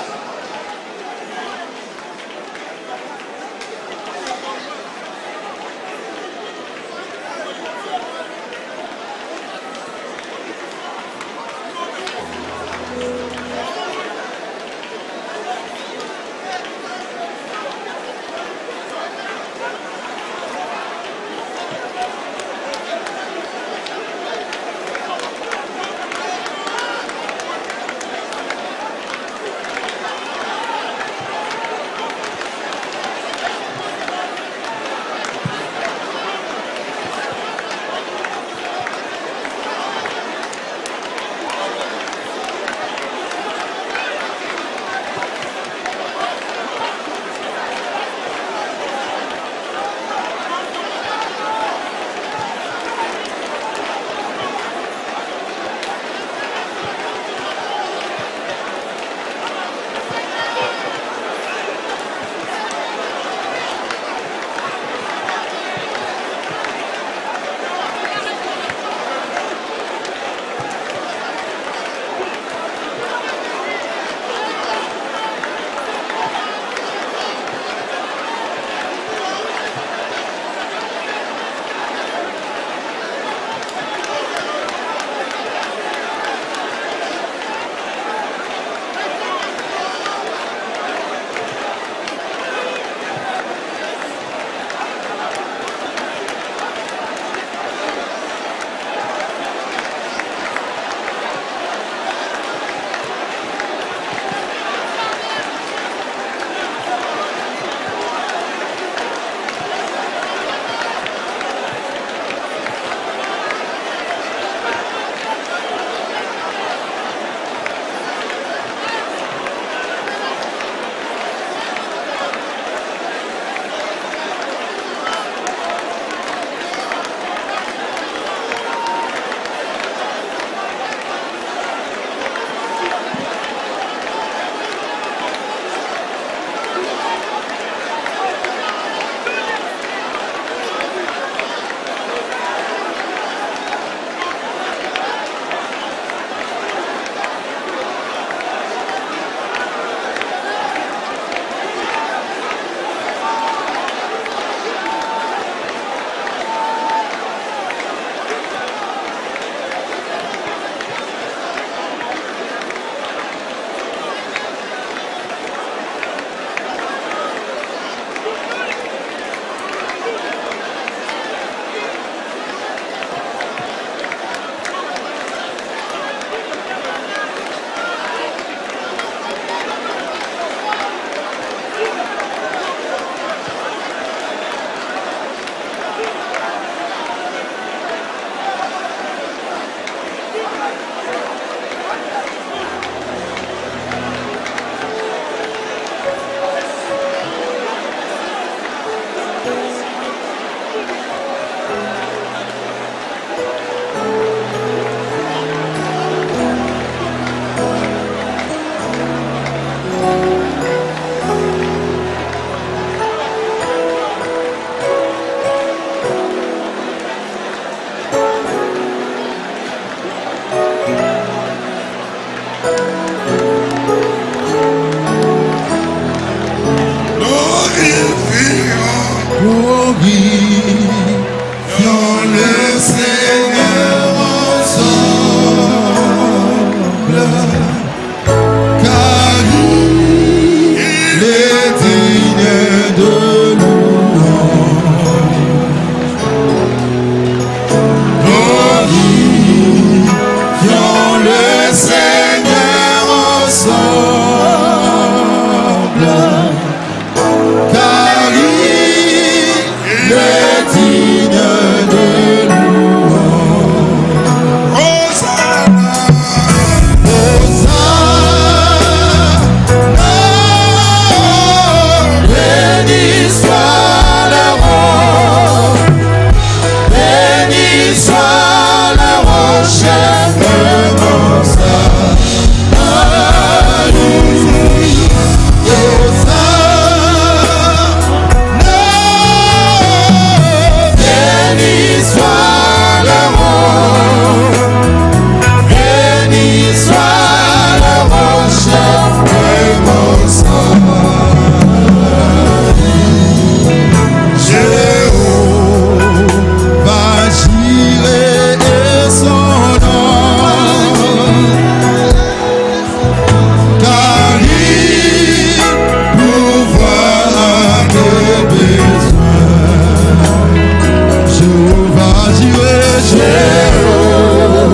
Jéhovah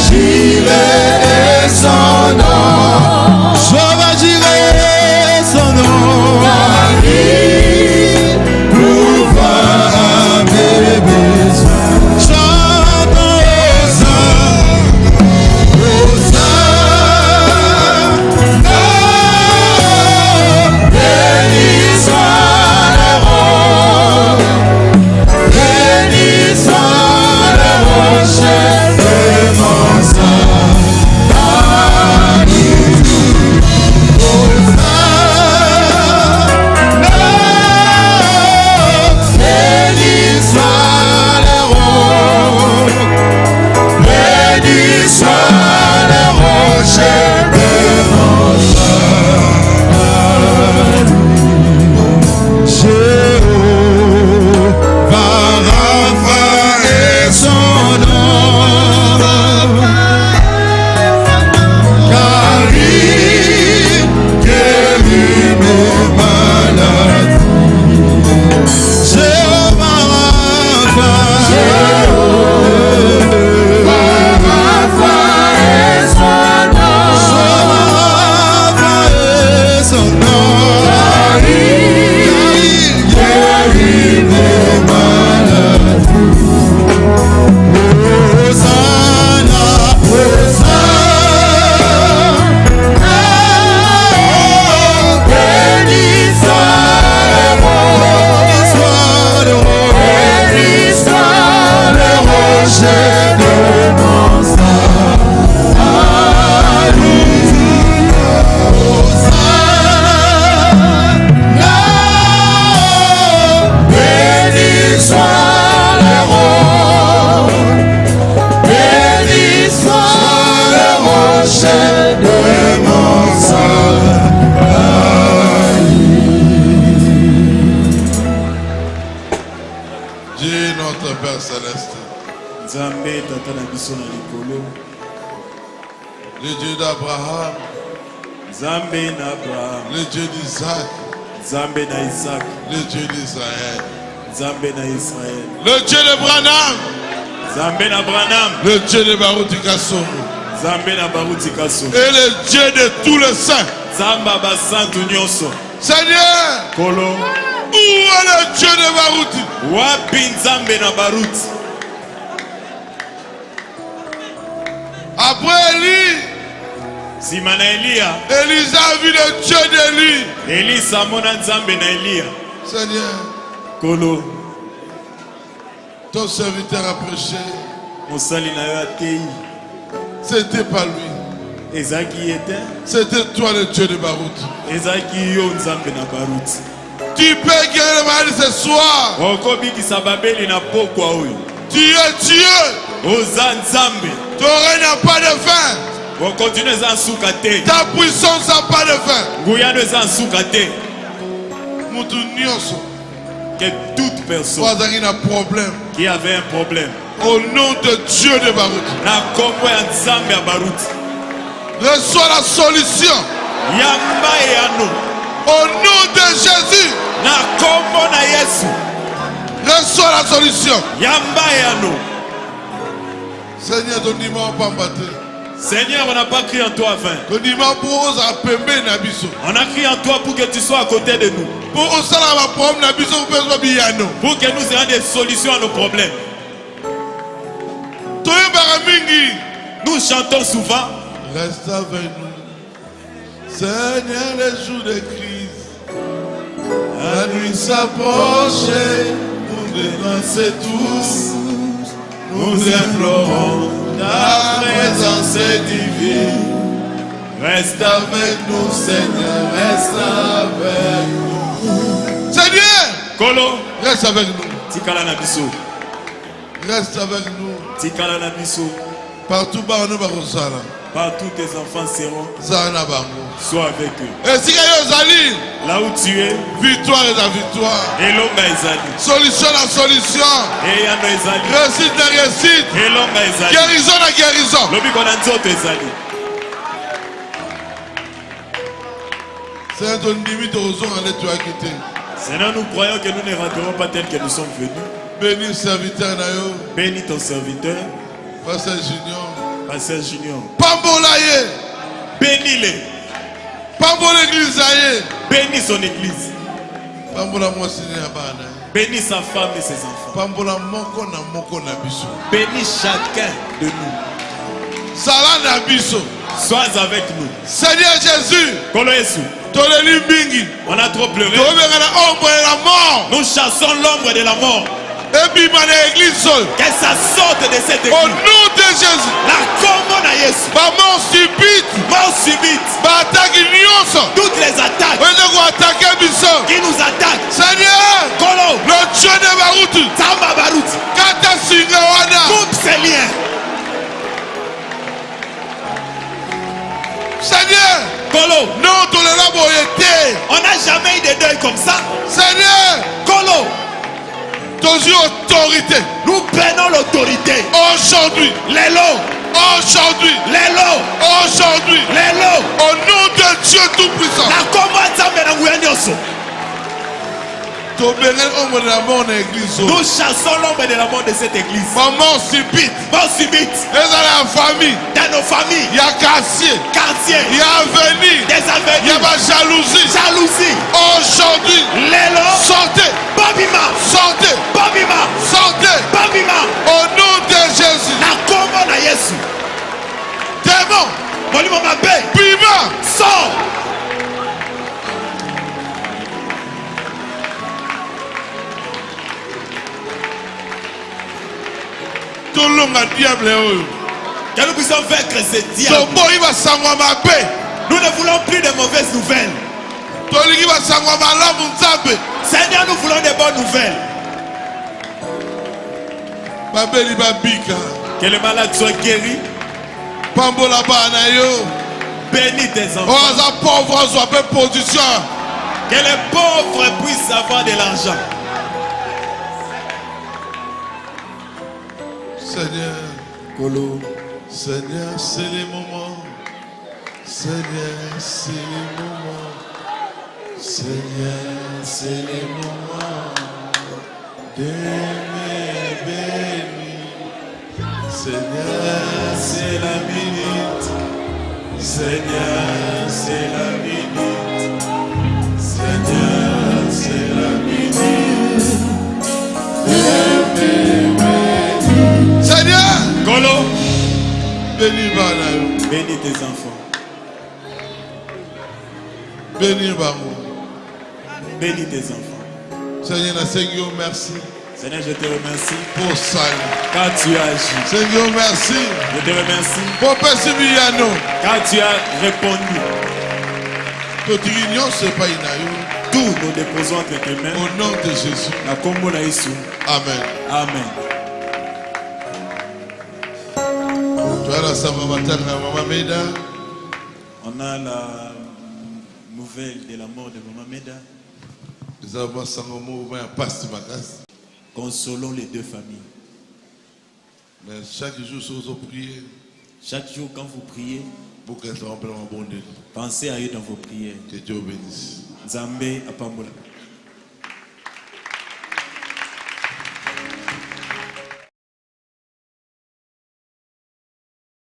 Jireh son nom.
Jéhovah Jireh son nom.
Il pourvoit à mes besoins.
Chantons
le Dieu d'Abraham, le Dieu d'Isaac, le Dieu d'Israël, le Dieu de Branham, le Dieu de Baruti Kassomo, et le Dieu de tous les saints. Seigneur, où est le Dieu de Baruti? Après Élisa a vu le Dieu d'Élie. Seigneur, ton serviteur a prêché. C'était pas lui. C'était toi le Dieu de Baruti. Tu peux guérir le malade ce soir. Tu es Dieu. Ton règne n'a pas de fin. Ta puissance n'a pas de fin.
Que toute personne qui avait un problème,
au nom de Dieu de Baruti, reçois la solution. Au nom de Jésus, reçois la solution. Seigneur, ton numéro pas battu.
Seigneur, on n'a pas crié en toi vain.
On
a crié en toi pour que tu sois à côté de nous.
Pour que
nous ayons des solutions à nos problèmes. Nous chantons souvent.
Reste avec nous. Seigneur, les jours de crise. La nuit s'approche. Nous dénonçons tous. Nous implorons ta présence divine. Reste avec nous, Seigneur, reste avec nous. Seigneur,
Kolo,
reste avec nous.
Tikala na biso.
Reste avec nous.
Tikala na biso.
Partout bas nous barosala.
Partout tes enfants seront.
Zana bango.
Sois avec eux.
Et si Zali,
là où tu es,
victoire est la victoire.
Et l'homme Ezali.
Solution la solution.
Et Yano Ezali.
Réussite la réussite.
Et l'homme Ezali.
Guérison la guérison.
Lobi Konanzoto Ezali.
Seigneur, ton limite aux hommes, allez te quitter.
Seigneur, nous croyons que nous ne rentrerons pas tel que nous sommes venus. Bénis serviteur Nayo.
Bénis ton serviteur.
Pasteur Junior.
Pasteur Junior.
Pambolaye.
Bénis-les.
Pambola l'église aye.
Bénis son église.
Pambola mwasini abana.
Bénis sa femme et ses enfants.
Pambola moko na biso.
Bénis chacun de nous.
Sala na biso.
Sois avec nous.
Seigneur Jésus.
Kolo Yesu.
On
a trop pleuré. Nous chassons l'ombre de la mort. Que ça sorte de cette église.
Au nom de Jésus.
La commune à Yesu.
Mort subite.
Mort subite. Toutes les attaques qui nous attaquent.
Seigneur.
Kolo.
Le Dieu de Baruti.
Tamba Baruti.
Kata Singawana.
Coupe ces liens.
Seigneur.
Kolo.
Non,
on n'a jamais eu de deuil comme ça.
Seigneur.
Kolo.
Autorité.
Nous prenons l'autorité.
Aujourd'hui.
Les lots.
Aujourd'hui.
Les lots.
Aujourd'hui.
Les lots.
Au nom de Dieu Tout-Puissant.
La commande. Nous chassons l'ombre de la mort de cette église.
Mort subite.
Mort subite.
Dans la famille.
Dans nos familles.
Il y a quartier.
Il
y a avenir.
Des avenirs.
Il y a ma jalousie. Aujourd'hui.
Les lots.
Sortez.
Babima.
Sortez.
Babima.
Sortez.
Babima.
Au nom de Jésus.
La commande à Yesu.
Démon.
Bima. Sors. Que nous puissions vaincre ces diables. Nous ne voulons plus de mauvaises nouvelles. Seigneur, nous voulons des bonnes nouvelles. Que les malades soient guéris. Bénis tes enfants. Que les pauvres puissent avoir de l'argent.
Seigneur,
Kolo.
Seigneur, c'est les moments. Seigneur, c'est les moments. Seigneur, c'est les moments de mes bénis. Seigneur, c'est la minute. Seigneur, c'est la minute. Seigneur, c'est la minute de mes bénis. Seigneur,
Kolo.
bénis
tes enfants.
Bénis Barou.
Bénis tes enfants.
Seigneur, merci.
Seigneur, je te remercie
pour ça.
Car tu as agi.
Seigneur, merci.
Je te remercie
pour Pessimiliano.
Car tu as répondu.
Tout
nous déposons entre tes mains.
Au nom de Jésus.
La combo na Yesu.
Amen.
Amen. On a la nouvelle de la mort de Maman Meda. Consolons les deux familles.
Mais chaque jour, si vous priez,
chaque jour quand vous priez, pensez à eux dans vos prières.
Que Dieu bénisse.
Zambé Apambola.